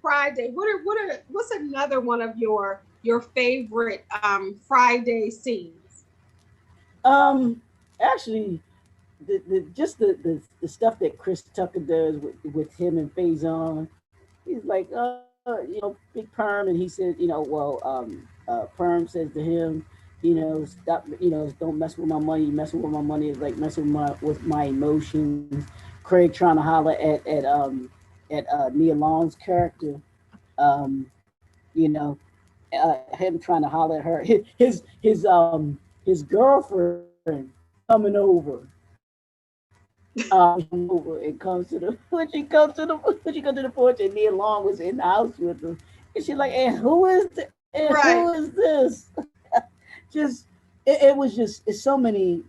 Friday, what's another one of your favorite Friday scenes? Actually, the stuff that Chris Tucker does with him and Faison. He's like, Big Perm, and he said, Perm says to him, stop, don't mess with my money. Messing with my money is like messing with my emotions. Craig trying to holler at Nia Long's character, him trying to holler at her. His girlfriend coming over. It comes to the when she comes to the porch, and Nia Long was in the house with them, and she's like, "And who is who is this?" It's so many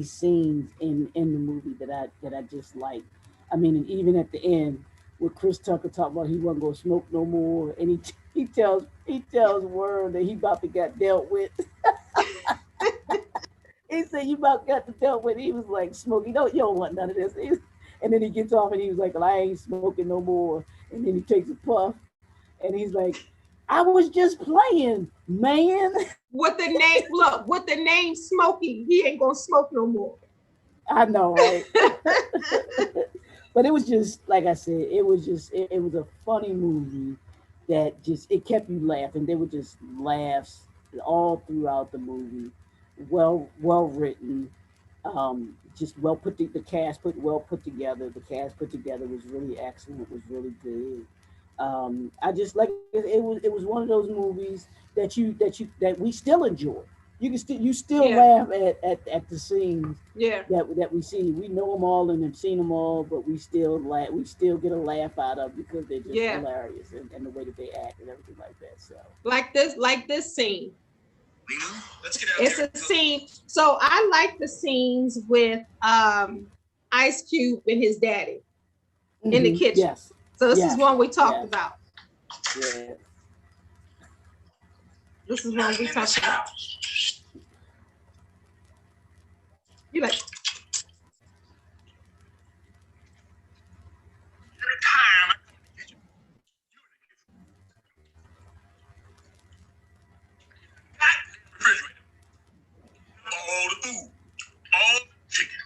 scenes in the movie that I just like. I mean, and even at the end, with Chris Tucker talking about he wasn't gonna smoke no more, and he tells Worm that he about to get dealt with. He said, "You about got to dealt with." He was like, "Smokey, you don't want none of this." And then he gets off and he was like, "Well, I ain't smoking no more." And then he takes a puff and he's like, "I was just playing, man." With the name Smokey, he ain't gonna smoke no more. I know, right? But it was just, like I said, it was a funny movie that just, it kept you laughing. There were just laughs all throughout the movie. Well written, just well put. The cast well put together. The cast put together was really excellent. Was really good. I just like it was one of those movies that we still enjoy. You still laugh at the scenes that we see. We know them all and have seen them all, but we still laugh. We still get a laugh out of because they're just hilarious and the way that they act and everything like that. So like this scene. Let's get out it's there. A scene. So I like the scenes with Ice Cube and his daddy in the kitchen. Yes. So this is one we talked about. Yeah. This is one we talked about. You like. All the food, all the chicken,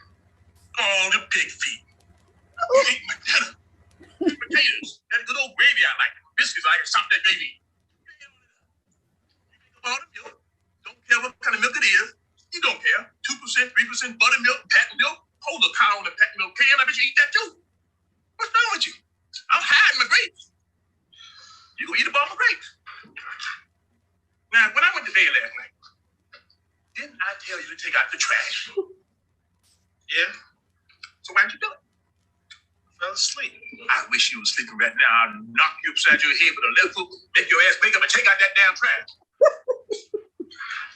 all the pig feet. You eat potato baby. Milk. Don't care what kind of milk it is. You don't care. 2%, 3% buttermilk, packed milk. Hold a cow on the packed milk can. I bet you eat that too. What's wrong with you? I'm hiding my grapes. You gonna eat a bottle of grapes. Now, when I went to bed last night, didn't I tell you to take out the trash? Yeah? So why'd you do it? I fell asleep. I wish you was sleeping right now. I'll knock you upside your head with a left hook, make your ass wake up and take out that damn trash.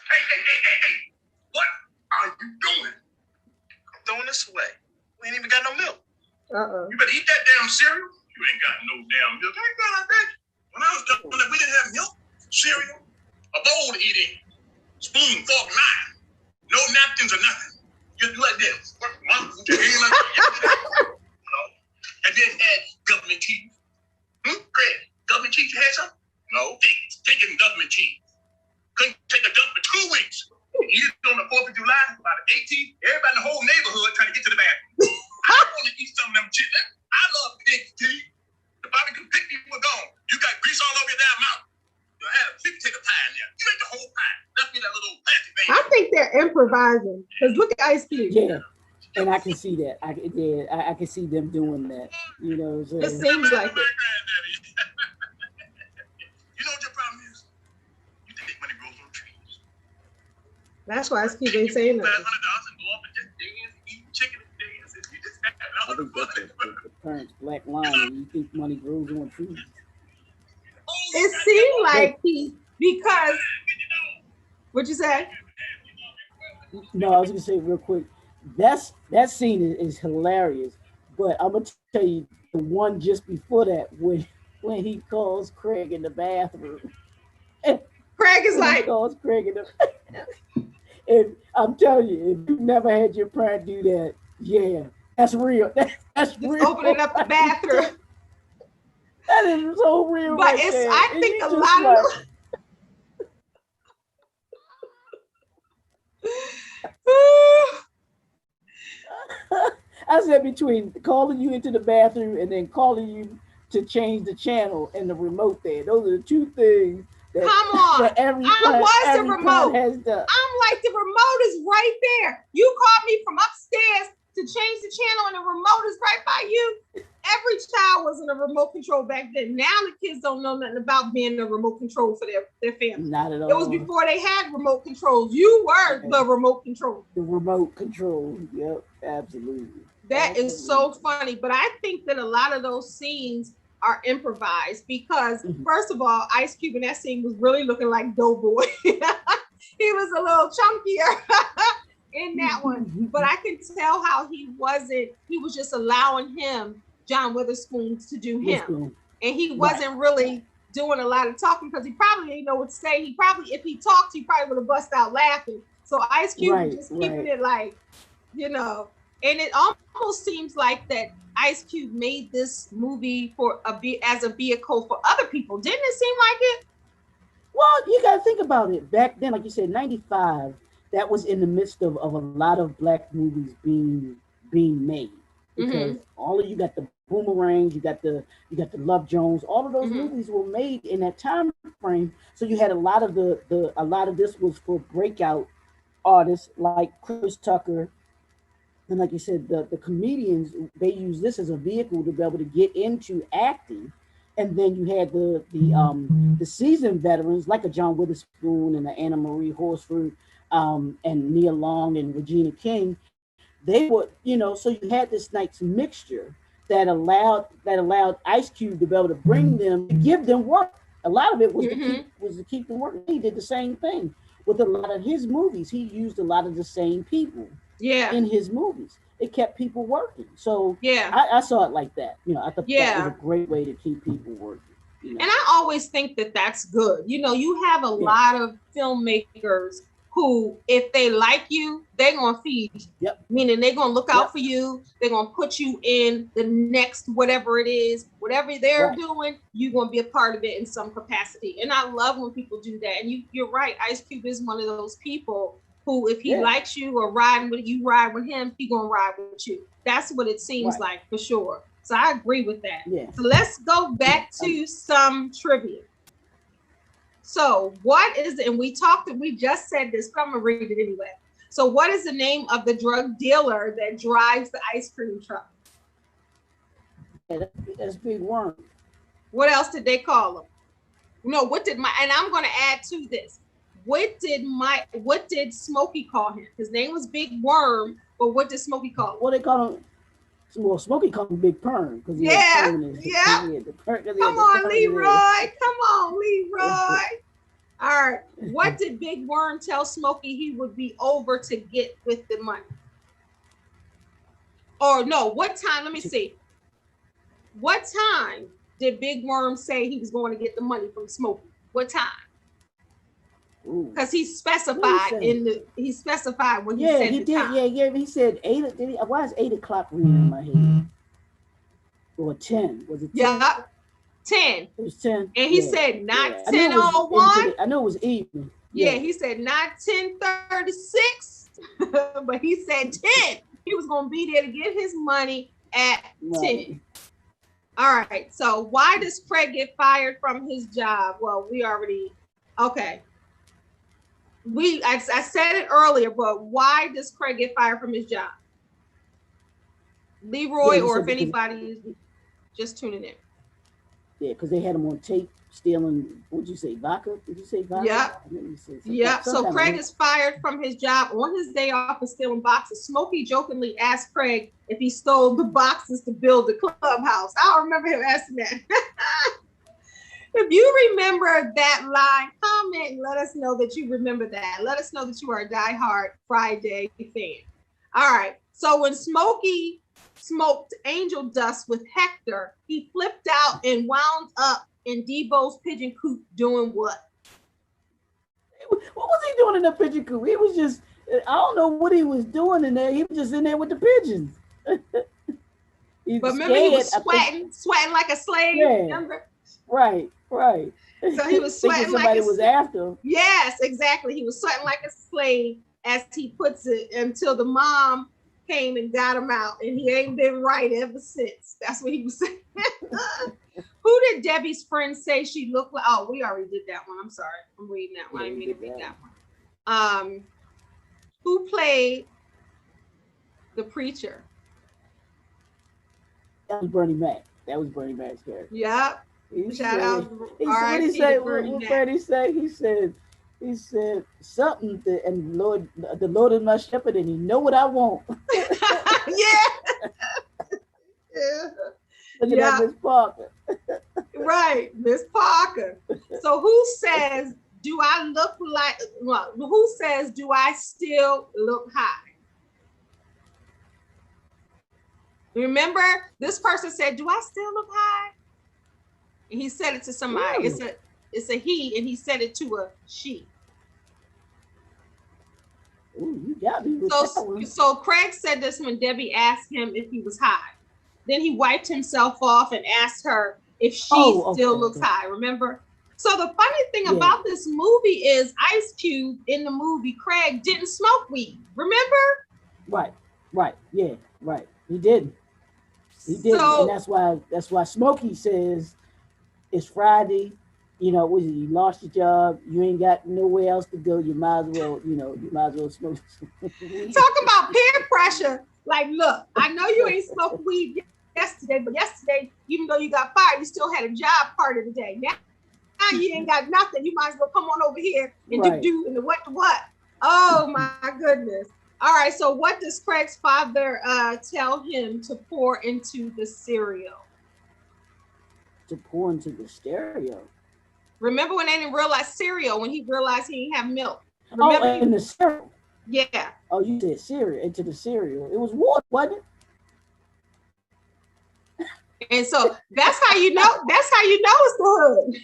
Hey. What are you doing? I'm throwing this away. We ain't even got no milk. You better eat that damn cereal. You ain't got no damn milk. I ain't got like that. When I was done, we didn't have milk, cereal, a bowl to eat in, spoon, fork, knife, no napkins or nothing. Just like this. Put your hand like that. And then had government cheese. Craig, government cheese, you had some? No. Taking government cheese. Couldn't take a dump for 2 weeks. Eat it on the 4th of July, about the 18th. Everybody in the whole neighborhood trying to get to the bathroom. I want to eat some of them chitlins. I love pig's teeth. The barbecue pig teeth were gone. You got grease all over your damn mouth. You had a pig take a pie in there. You ate the whole pie. Left me that little plastic thing. I think they're improvising. Because look at Ice Cube. Yeah. And I can see that. I can see them doing that. You know what I'm saying? It seems like it. You know what your problem is? You think money grows on trees. That's why Ice Cube ain't saying that. $500 and go up and just dance, eat chicken and dance. You just have I think that's the parents' black line. And you think money grows on trees? It seemed like because what'd you say? No, I was gonna say real quick. That scene is hilarious, but I'm gonna tell you the one just before that when he calls Craig in the bathroom. Craig is like, calls Craig in the. If I'm telling you, if you've never had your parent do that, yeah, that's real. That's real. Opening up the bathroom. That is so real. But right it's there. I And think you a just lot of I said between calling you into the bathroom and then calling you to change the channel and the remote there. Those are the two things that, come on. that every the remote. has done. I'm like, the remote is right there. You called me from upstairs to change the channel and the remote is right by you. Every child was in a remote control back then. Now the kids don't know nothing about being a remote control for their family. Not at all. It was before they had remote controls. You were the remote control. The remote control. Yep, absolutely. That is so funny. But I think that a lot of those scenes are improvised because, first of all, Ice Cube in that scene was really looking like Doughboy. He was a little chunkier in that one. But I can tell how he was just allowing John Witherspoon, to do him. And he wasn't really doing a lot of talking because he probably didn't know what to say. If he talked, he probably would have bust out laughing. So Ice Cube was just keeping it like, and it almost seems like that Ice Cube made this movie as a vehicle for other people. Didn't it seem like it? Well, you got to think about it. Back then, like you said, 95, that was in the midst of a lot of black movies being made. Because all of you got the Boomerangs, you got the Love Jones, all of those movies were made in that time frame. So you had a lot of this was for breakout artists like Chris Tucker. And like you said, the comedians, they use this as a vehicle to be able to get into acting. And then you had the seasoned veterans like a John Witherspoon and a Anna Marie Horsford and Nia Long and Regina King. They would, so you had this nice mixture that allowed Ice Cube to be able to bring them, to give them work. A lot of it was to keep them working. He did the same thing with a lot of his movies. He used a lot of the same people in his movies. It kept people working. So I saw it like that. I thought that was a great way to keep people working. And I always think that that's good. You have a lot of filmmakers who, if they like you, they're going to feed you. Yep. Meaning they're going to look out for you. They're going to put you in the next, whatever it is, whatever they're doing, you're going to be a part of it in some capacity. And I love when people do that. And you're right. Ice Cube is one of those people who, if he likes you or riding with you, ride with him, he going to ride with you. That's what it seems like for sure. So I agree with that. Yeah. So let's go back to some trivia. So what is, and we just said this, but I'm gonna read it anyway. So what is the name of the drug dealer that drives the ice cream truck? Yeah, that's Big Worm. What else did they call him? No, and I'm gonna add to this. What did Smokey call him? His name was Big Worm, but what did Smokey call him? What they call him? Well, Smokey called him Big Perm because he yeah. Come on, Leroy. All right. What did Big Worm tell Smokey he would be over to get with the money? Or no, what time? Let me see. What time did Big Worm say he was going to get the money from Smokey? What time? Because he specified he specified when he said he the did. time. Yeah. He said 8. Why is 8 o'clock ringing in my head? Or 10? Was it 10? Yeah, 10. It was 10. And he said not 10:01. I know it was evening. Yeah, he said not 10:36, but he said 10. He was gonna be there to get his money at 10. All right. So why does Craig get fired from his job? Well, okay. I said it earlier, but why does Craig get fired from his job? Leroy, or if anybody is just tuning in. Yeah, because they had him on tape stealing, what'd you say, vodka? Did you say vodka? Yeah. So Craig is fired from his job on his day off for stealing boxes. Smokey jokingly asked Craig if he stole the boxes to build the clubhouse. I remember him asking that. If you remember that line, comment and let us know that you remember that. Let us know that you are a diehard Friday fan. All right. So when Smokey smoked angel dust with Hector, he flipped out and wound up in Debo's pigeon coop doing what? What was he doing in the pigeon coop? He was just, I don't know what he was doing in there. He was just in there with the pigeons. But remember, he was sweating like a slave. Yeah. Remember? Right. So he was sweating somebody was after him. Yes, exactly. He was sweating like a slave, as he puts it, until the mom came and got him out, and he ain't been right ever since. That's what he was saying. Who did Debbie's friend say she looked like? Oh, we already did that one. I'm sorry. I'm reading that one. I didn't mean to read that one. Who played the preacher? That was Bernie Mac. That was Bernie Mac's character. Yep. Shout out. What did he say? What he say? He said something that, and the Lord is my shepherd, and he know what I want. Yeah. Look at that, Miss Parker. Right, Miss Parker. So who says, do I look like, well, who says, do I still look high? Remember, this person said, do I still look high? And he said it to somebody. Ooh. It's a he, and he said it to a she. Ooh, you got me with that one. So Craig said this when Debbie asked him if he was high. Then he wiped himself off and asked her if she still looks high. Remember? So the funny thing about this movie is Ice Cube in the movie Craig didn't smoke weed. Remember? Right. Yeah, right. He didn't. And that's why Smokey says it's Friday. You know, you lost your job, you ain't got nowhere else to go, you might as well smoke. Talk about peer pressure. Like, look, I know you ain't smoked weed yesterday, but yesterday, even though you got fired, you still had a job part of the day. Now you ain't got nothing. You might as well come on over here and do and what. Oh my goodness. All right, so what does Craig's father tell him to pour into the cereal? To pour into the stereo. Remember when they didn't realize cereal, when he realized he didn't have milk? Remember in the cereal? Yeah. Oh, you said cereal, into the cereal. It was water, wasn't it? And so that's how you know it's the hood.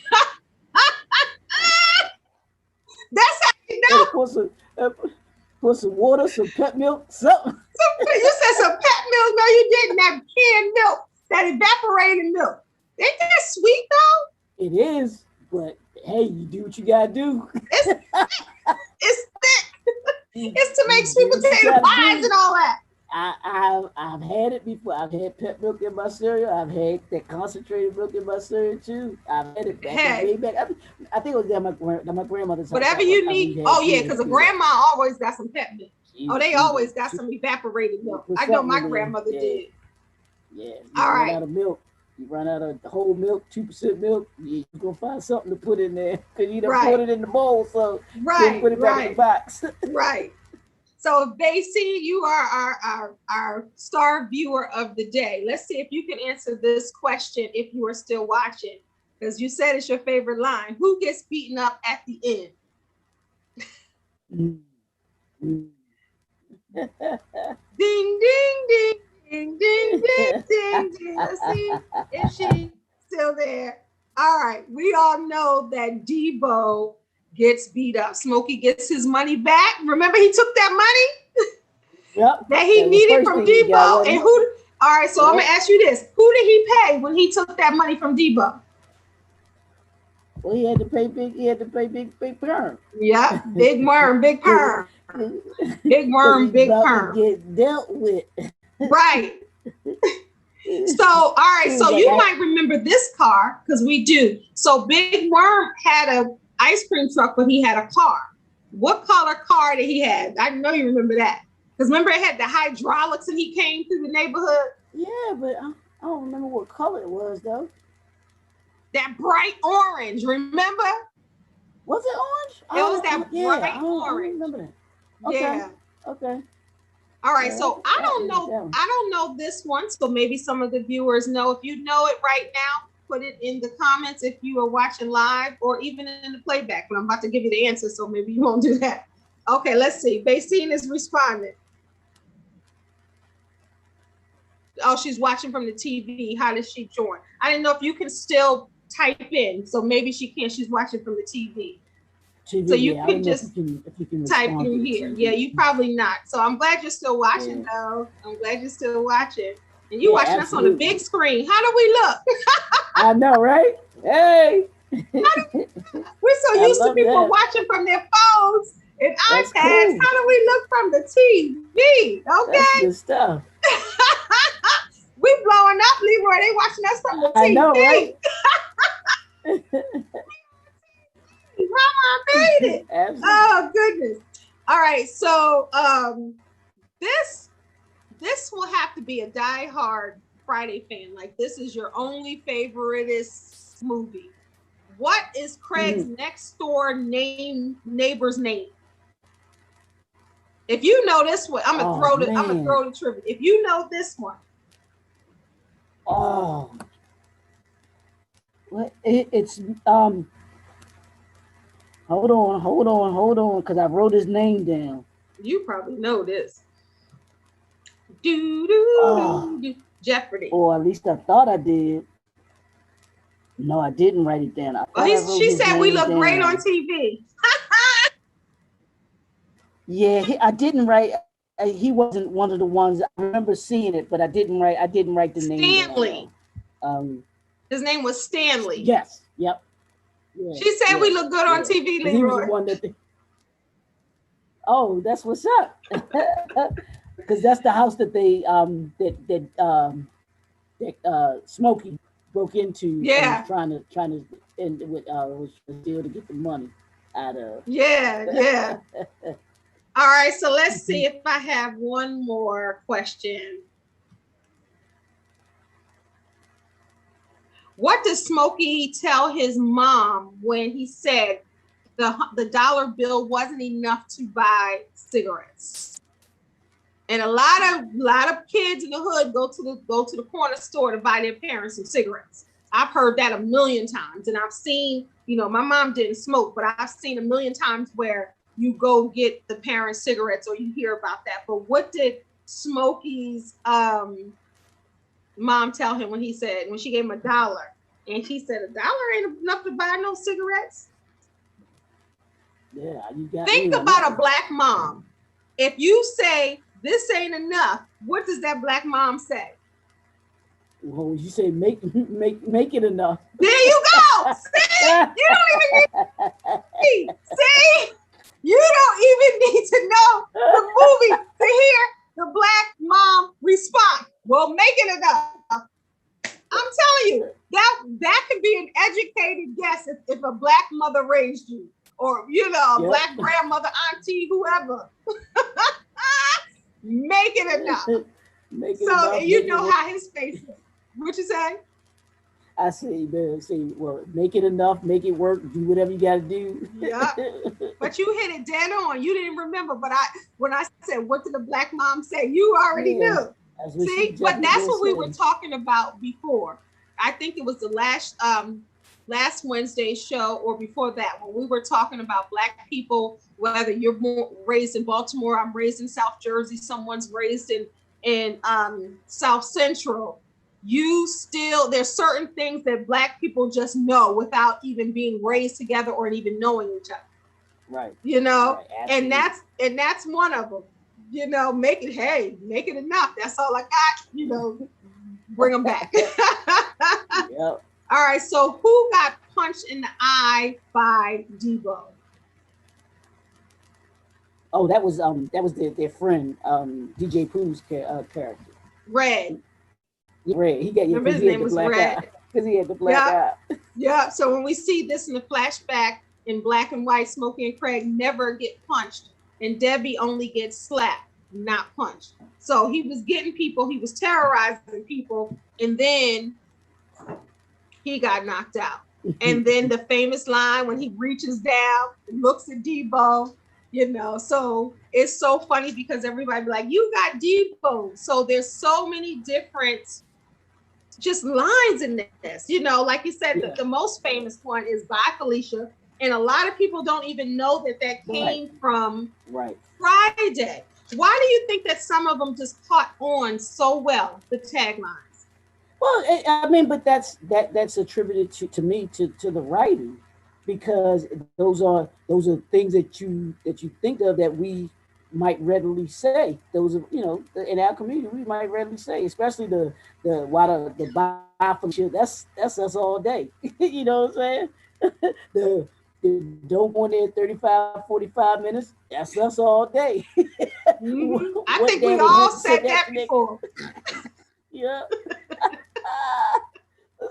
That's how you know. Put some water, some pet milk, something. You said some pet milk. No, you didn't. That canned milk, that evaporated milk. Ain't that sweet though? It is, but hey, you do what you gotta do. It's thick. It's to make sweet potato pies and all that. I've had it before. I've had pet milk in my cereal. I've had that concentrated milk in my cereal too. I've had it back in way Hey, back. I think it was at my grandmother's house. whatever you We need. had Oh we yeah, had because a cereal. grandma always got some pep milk. Oh, they She always would got some evaporated milk. put I know something my in there. grandmother Yeah, did. yeah. You All run right. out of milk. You run out of whole milk, 2% milk. You're gonna find something to put in there because you done poured Right. it in the bowl. So then Right. put it back in the Right. box. Right. So, Basie, you are our star viewer of the day. Let's see if you can answer this question if you are still watching, because you said it's your favorite line. Who gets beaten up at the end? Mm, mm. Ding, ding, ding, ding, ding, ding, ding, ding. Let's see if she's still there. All right. We all know that Debo gets beat up. Smokey gets his money back. Remember, he took that money Yep, that he that was the needed first from thing he got, Debo. wasn't And it? who? All right. So I'm Yep. gonna ask you this: who did he pay when he took that money from Debo? Well, he had to pay big. He had to pay big perm. Yep. Big worm, big perm. Big worm, he's big about to perm. get dealt with. Right. So, all right. He was So like, you might remember this car because we do. So Big Worm had a ice cream truck, but he had a car. What color car did he have? I know you remember that. Because remember it had the hydraulics and he came through the neighborhood? yeah, but I don't remember what color it was though. That bright orange, remember? Was it orange? It was that Yeah, bright I don't orange. remember that. Okay, Yeah. okay. All right. Yeah, So I don't know this one. So maybe some of the viewers know. If you know it right now, put it in the comments if you are watching live or even in the playback. But I'm about to give you the answer, so maybe you won't do that. Okay, let's see. Basine is responding. Oh, she's watching from the TV. How does she join? I didn't know if you can still type in. So maybe she can. She's watching from the TV. TV, So you yeah, can just if you can type through here. Yeah, you probably not. So I'm glad you're still watching, though. I'm glad you're still watching. And you're watching absolutely. us on the big screen. How do we look? I know, right? Hey. We're so used to people watching from their phones and iPads. Cool. How do we look from the TV? Okay. That's good stuff. We blowing up, Leroy. They watching us from the TV. I know, right? Mama made it. Absolutely. Oh goodness. All right. So this will have to be a diehard Friday fan. Like this is your only favoriteest movie. What is Craig's next door neighbor's name? If you know this one, I'm gonna throw the trivia. If you know this one. Oh. Well, it's Hold on, because I wrote his name down. You probably know this. Jeopardy. Or at least I thought I did. No, I didn't write it down. She said we look great on TV. Yeah, I didn't write. He wasn't one of the ones. I remember seeing it, but I didn't write the name. Stanley. His name was Stanley. Yes. Yep. Yeah, she said we look good on TV, Leroy. He was the one that. Oh, that's what's up. Because that's the house that they Smokey broke into. Yeah. Trying to end with was steal to get the money out of. Yeah. All right, so let's see if I have one more question. What does Smokey tell his mom when he said the dollar bill wasn't enough to buy cigarettes? And a lot of kids in the hood go to the corner store to buy their parents some cigarettes. I've heard that a million times, and I've seen, my mom didn't smoke, but I've seen a million times where you go get the parents cigarettes or you hear about that. But what did Smokey's mom tell him when she gave him $1 and he said $1 ain't enough to buy no cigarettes? Yeah, you got Think about a black mom. If you say this ain't enough, what does that black mom say? Well, you say make it enough. There you go. See, you don't even need to know the movie to hear the black mom it enough. I'm telling you, that could be an educated guess if a black mother raised you, or a black grandmother, auntie, whoever. Make it enough. So you know how his face is. What you say? I say, well, make it enough, make it work, do whatever you got to do. Yeah. But you hit it dead on. You didn't remember, but when I said, what did the black mom say? You already knew. See, but that's what we were talking about before. I think it was the last Wednesday's show or before that, when we were talking about Black people, whether you're raised in Baltimore, I'm raised in South Jersey, someone's raised in South Central. There's certain things that Black people just know without even being raised together or even knowing each other. Right. Right, and that's one of them. Make it enough. That's all I got. Bring them back. Yep. All right. So who got punched in the eye by Debo? Oh, that was their friend, DJ Pooh's character. Red. Red. He got Remember his name was Red. Because he had the black eye. Yeah. So when we see this in the flashback in black and white, Smokey and Craig never get punched, and Debbie only gets slapped, not punched. So he was getting people, he was terrorizing people, and then he got knocked out. And then the famous line when he reaches down and looks at Debo, so it's so funny because everybody be like, you got Debo. So there's so many different just lines in this, like you said, the most famous one is Bye Felicia. And a lot of people don't even know that came from Friday. Why do you think that some of them just caught on so well, the taglines? Well, I mean, but that's attributed to me to the writing, because those are things that you think of that we might readily say. Those are, in our community we might readily say, especially the Bye Felicia, that's us all day. You know what I'm saying? the don't go in there 35, 45 minutes. That's us all day. Mm-hmm. I think we all said that before. Yeah.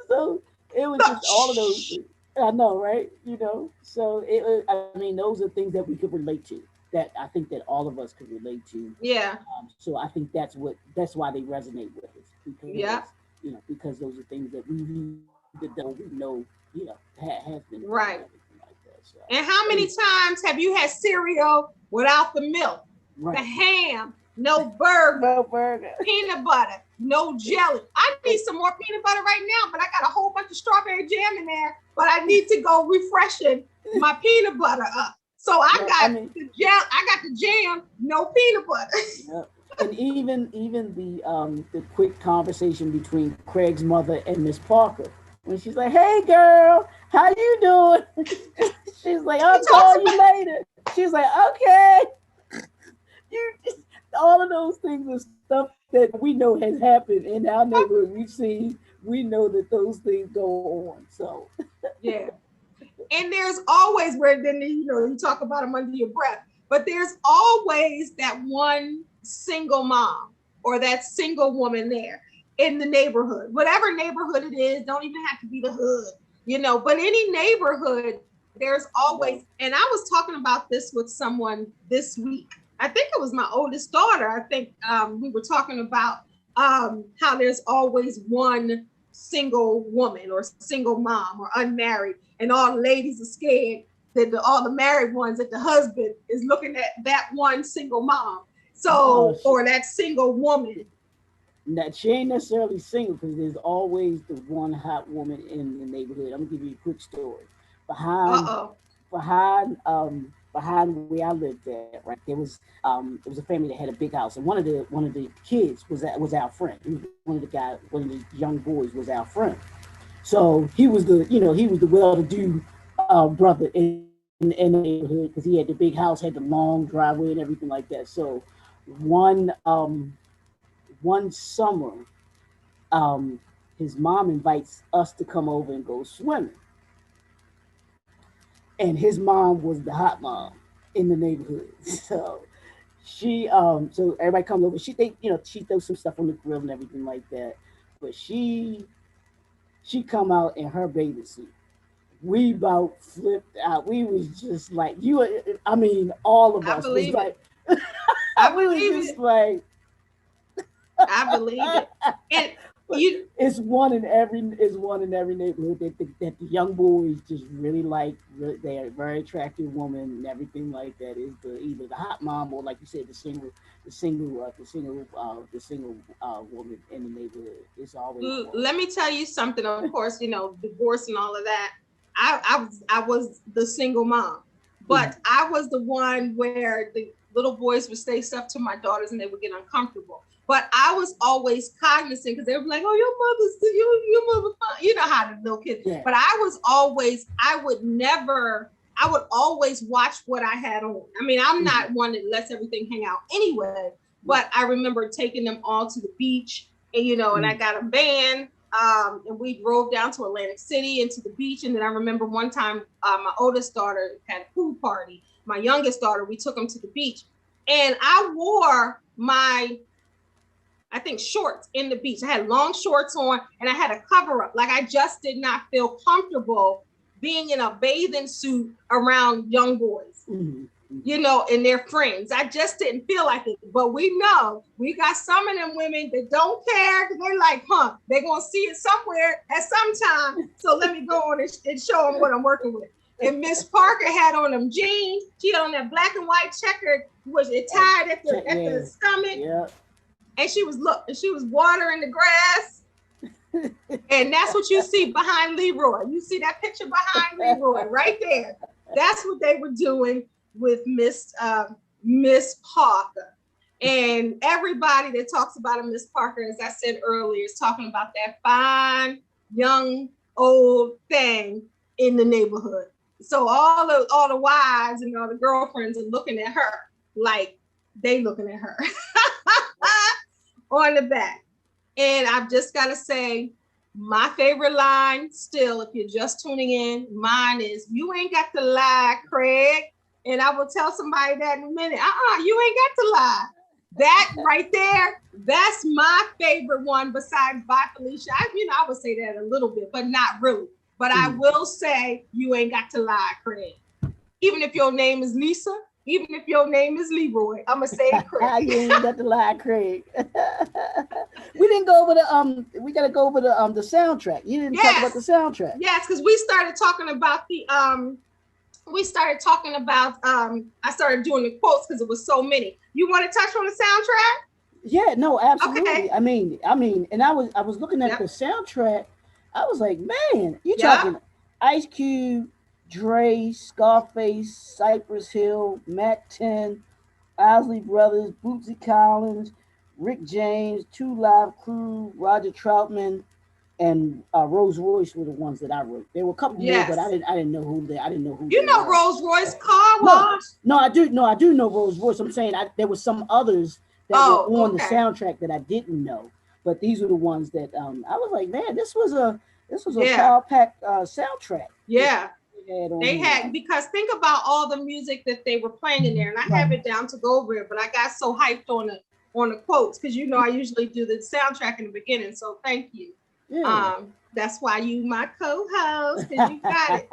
So it was just all of those things. I know, right? So those are things that we could relate to. That I think that all of us could relate to. Yeah. So I think that's why they resonate with us. Because, because those are things that we know, has been right. And how many times have you had cereal without the milk, the ham, no burger, peanut butter, no jelly? I need some more peanut butter right now, but I got a whole bunch of strawberry jam in there, but I need to go refreshing my peanut butter up. So I got the jam, no peanut butter. Yeah. And even the quick conversation between Craig's mother and Miss Parker, when she's like, "Hey girl, how you doing?" She's like, "I'll call you later." She's like, "Okay." All of those things are stuff that we know has happened in our neighborhood. We know that those things go on. So yeah. And there's always you talk about them under your breath, but there's always that one single mom or that single woman there in the neighborhood, whatever neighborhood it is. Don't even have to be the hood, but any neighborhood, there's always, and I was talking about this with someone this week. I think it was my oldest daughter. I think we were talking about how there's always one single woman or single mom or unmarried, and all the ladies are scared that all the married ones, that the husband is looking at that one single mom. So, or that single woman. Now, she ain't necessarily single, because there's always the one hot woman in the neighborhood. I'm gonna give you a quick story. Behind where I lived at, right, there was a family that had a big house, and one of the kids was our friend. One of the young boys was our friend. So he was the well-to-do brother in the neighborhood, because he had the big house, had the long driveway and everything like that. So one summer, his mom invites us to come over and go swimming. And his mom was the hot mom in the neighborhood. So she so everybody comes over. She throws some stuff on the grill and everything like that. but she come out in her bathing suit. We about flipped out. We was just like I mean, all of I us was believe it. like, I we was believe just it. like, I believe it. And but you it's one in every neighborhood that the young boys just really like. They're a very attractive woman and everything like that. Is either the hot mom or, like you said, the single woman in the neighborhood. It's always one. let me tell you something. Of course, divorce and all of that. I was the single mom, but I was the one where the little boys would say stuff to my daughters and they would get uncomfortable. But I was always cognizant because they were like, "Oh, your mother's fine." You know how the little kids. Yeah. But I would always watch what I had on. I mean, I'm not one that lets everything hang out anyway. But I remember taking them all to the beach, and and I got a van. And we drove down to Atlantic City and to the beach. And then I remember one time my oldest daughter had a pool party. My youngest daughter, we took them to the beach. And I wore I think shorts in the beach. I had long shorts on and I had a cover up. Like I just did not feel comfortable being in a bathing suit around young boys. And their friends. I just didn't feel like it. But we know we got some of them women that don't care. They're like, they're going to see it somewhere at some time. So let me go on and show them what I'm working with. And Miss Parker had on them jeans. She had on that black and white checkered, was it tied at the stomach. Yeah. And she was watering the grass. And that's what you see behind Leroy. You see that picture behind Leroy right there. That's what they were doing with Miss Parker. And everybody that talks about a Miss Parker, as I said earlier, is talking about that fine, young, old thing in the neighborhood. So all the wives and all the girlfriends are looking at her like they looking at her on the back. And I've just got to say, my favorite line still, if you're just tuning in, mine is, "You ain't got to lie, Craig." And I will tell somebody that in a minute. You ain't got to lie. That right there, that's my favorite one besides "Bye, Felicia." I would say that a little bit, but not really. But I will say, "You ain't got to lie, Craig." Even if your name is Lisa, even if your name is Leroy, I'm gonna say Craig. You ain't got to lie, Craig. We didn't go over we gotta go over the soundtrack. You didn't talk about the soundtrack. Yes, because we started talking about I started doing the quotes because it was so many. You want to touch on the soundtrack? Yeah, no, absolutely. Okay. I mean, and I was looking at the soundtrack. I was like, man, you talking Ice Cube, Dre, Scarface, Cypress Hill, Mac 10, Isley Brothers, Bootsy Collins, Rick James, 2 Live Crew, Roger Troutman, and Rolls Royce were the ones that I wrote. There were a couple more, but I didn't know who they. I didn't know who. You know Rolls Royce car wash? No, I do know Rolls Royce. I'm saying there were some others that were on the soundtrack that I didn't know, but these were the ones that I was like, man, this was a power-packed soundtrack. Yeah. They had, because think about all the music that they were playing in there, and I have it down to go over it, but I got so hyped on the quotes because I usually do the soundtrack in the beginning. So thank you. Yeah. That's why you my co-host, because you got it.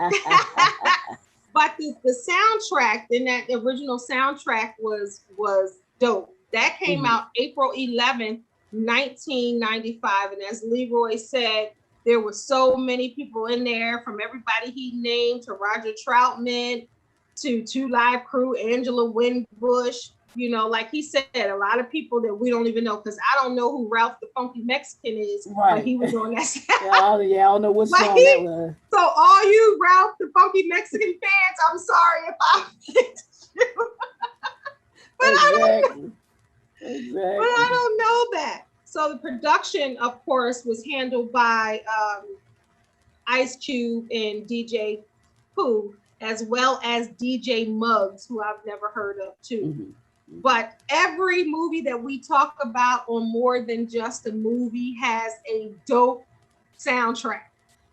But the soundtrack, in that original soundtrack was dope. That came out April 11th, 1995, and as Leroy said, there were so many people in there, from everybody he named to Roger Troutman to 2 Live Crew, Angela Winbush. Like he said, a lot of people that we don't even know, because I don't know who Ralph the Funky Mexican is, but he was on that. I don't know what song that was. So all you Ralph the Funky Mexican fans, I'm sorry if I offended you. But exactly. But I don't know that. So the production, of course, was handled by Ice Cube and DJ Pooh, as well as DJ Muggs, who I've never heard of too. But every movie that we talk about on More Than Just a Movie has a dope soundtrack.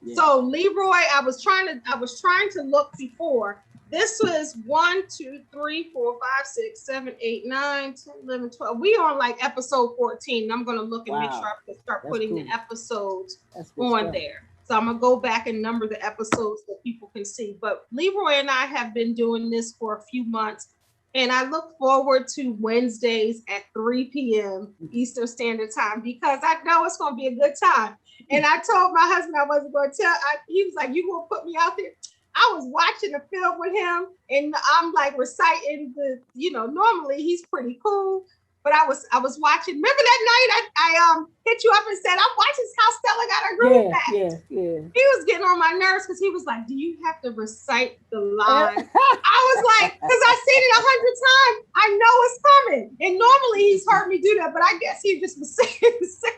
Yeah. So Leroy, I was trying to look before This was 1, 2, 3, 4, 5, 6, 7, 8, 9, 10, 11, 12. We on like episode 14. I'm going to look and make sure I can start putting the episodes on there. So I'm going to go back and number the episodes so people can see. But Leroy and I have been doing this for a few months. And I look forward to Wednesdays at 3 p.m. Eastern Standard Time because I know it's going to be a good time. And I told my husband I wasn't going to tell. He was like, you going to put me out there? I was watching the film with him and I'm like reciting normally he's pretty cool, but I was watching. Remember that night I hit you up and said, I'm watching how Stella got her groove back. Yeah. He was getting on my nerves because he was like, do you have to recite the line? I was like, because I've seen it 100 times. I know it's coming. And normally he's heard me do that, but I guess he just was sick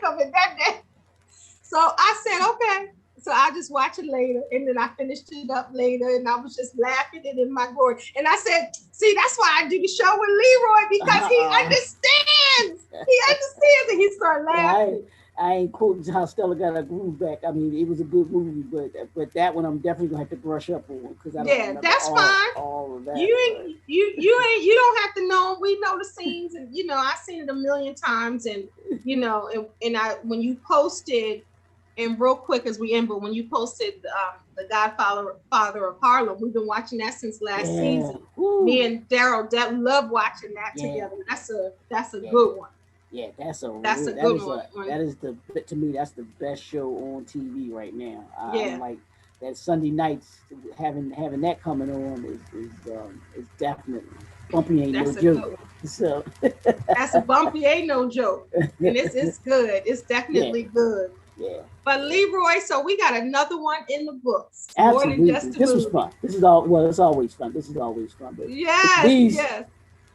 of it that day. So I said, okay. So I just watch it later. And then I finished it up later and I was just laughing and in my glory. And I said, see, that's why I do the show with Leroy because he understands. He understands and he started laughing. I ain't quoting how Stella got her groove back. I mean, it was a good movie, but that one I'm definitely gonna have to brush up on because I don't remember that's fine. All of that. You don't have to know. We know the scenes, and I've seen it a million times, and and I when you posted. And real quick as we end, but when you posted the Godfather of Harlem, we've been watching that since last season. Woo. Me and Daryl love watching that together. That's a good one. Yeah, that's a good one. That is to me that's the best show on TV right now. I'm like that Sunday nights having that coming on is definitely Bumpy ain't no joke. So that's a Bumpy ain't no joke, and it's good. It's definitely good. Yeah. But Leroy, so we got another one in the books. Absolutely. More than just this was fun. This is it's always fun. This is always fun. But yes.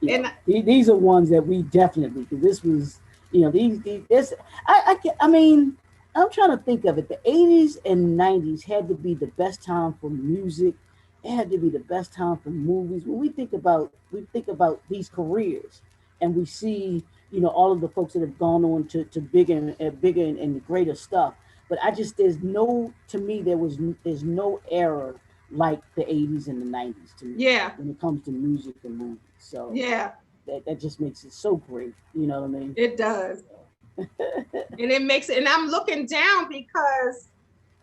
And these are ones that we definitely, because this was, I mean, I'm trying to think of it. The 80s and 90s had to be the best time for music. It had to be the best time for movies. When we think about these careers and we see, all of the folks that have gone on to bigger and greater stuff. But there's no era like the 80s and the 90s to me. Yeah. When it comes to music and movies. So that just makes it so great. You know what I mean? It does. And it makes it, and I'm looking down because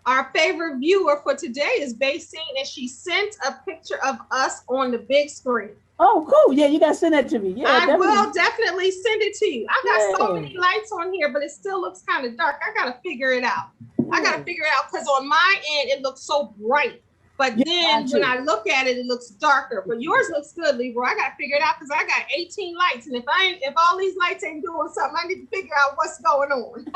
our favorite viewer for today is Basine, and she sent a picture of us on the big screen. Oh, cool. Yeah, you got to send that to me. Yeah, I will definitely send it to you. I got so many lights on here, but it still looks kind of dark. I got to figure it out. Because on my end, it looks so bright. But then when I look at it, it looks darker. But yours looks good, Leroy. I got to figure it out because I got 18 lights. And if all these lights ain't doing something, I need to figure out what's going on.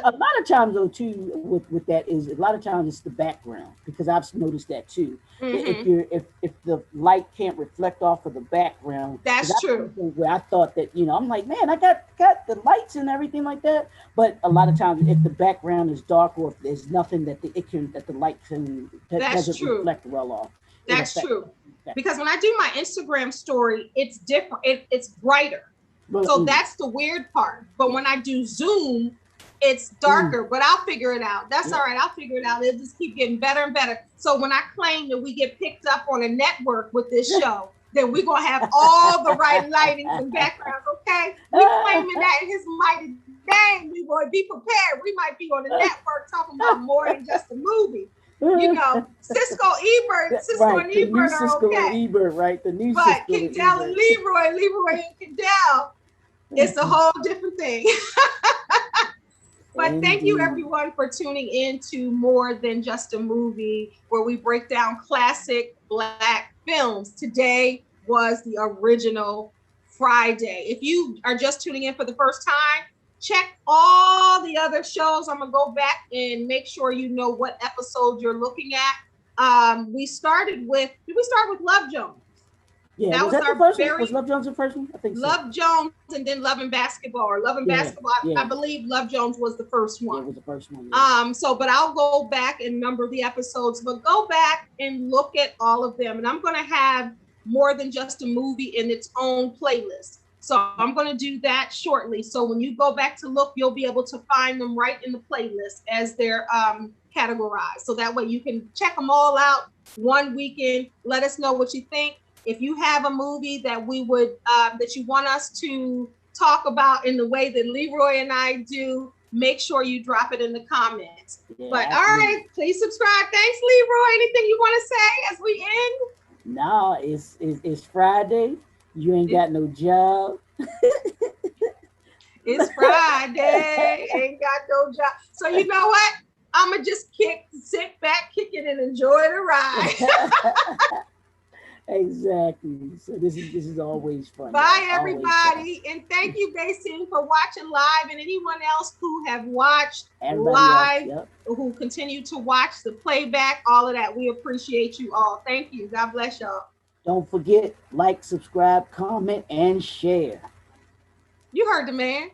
A lot of times, though, too, with that is a lot of times it's the background, because I've noticed that too. Mm-hmm. If the light can't reflect off of the background, that's true. Where I thought that, I'm like, man, I got the lights and everything like that. But a lot of times, if the background is dark or if there's nothing that the light doesn't reflect well off. That's true. Because when I do my Instagram story, it's different. It's brighter. So that's the weird part. But when I do Zoom, it's darker, but I'll figure it out. That's all right. I'll figure it out. It'll just keep getting better and better. So when I claim that we get picked up on a network with this show, then we're going to have all the right lightings and backgrounds, okay? We're claiming that in his mighty name. We will be prepared. We might be on the network talking about more than just a movie. Cisco Ebert, and Ebert are okay. And Ebert, right? The new but Kendell and Leroy and Kendell, it's a whole different thing. But thank you, everyone, for tuning in to More Than Just a Movie, where we break down classic Black films. Today was the original Friday. If you are just tuning in for the first time, check all the other shows. I'm going to go back and make sure you know what episode you're looking at. We started with Love Jones? Yeah, that was our first one. Was Love Jones the first one? I think so. Love Jones and then Love and Basketball. Or Love and Basketball. I believe Love Jones was the first one. Yeah, it was the first one. Yeah. But I'll go back and number the episodes, but go back and look at all of them. And I'm going to have More Than Just a Movie in its own playlist. So I'm going to do that shortly. So when you go back to look, you'll be able to find them right in the playlist as they're categorized. So that way you can check them all out one weekend. Let us know what you think. If you have a movie that we would, that you want us to talk about in the way that Leroy and I do, make sure you drop it in the comments. Yeah, but absolutely. All right, please subscribe. Thanks, Leroy. Anything you want to say as we end? No, it's Friday. You ain't got no job. It's Friday. Ain't got no job. So you know what? I'm gonna just sit back, kick it, and enjoy the ride. Exactly. So this is always fun. Bye, everybody. And thank you, Basine, for watching live, and anyone else who have watched live, yep, who continue to watch the playback, all of that. We appreciate you all. Thank you. God bless y'all. Don't forget, like, subscribe, comment, and share. You heard the man.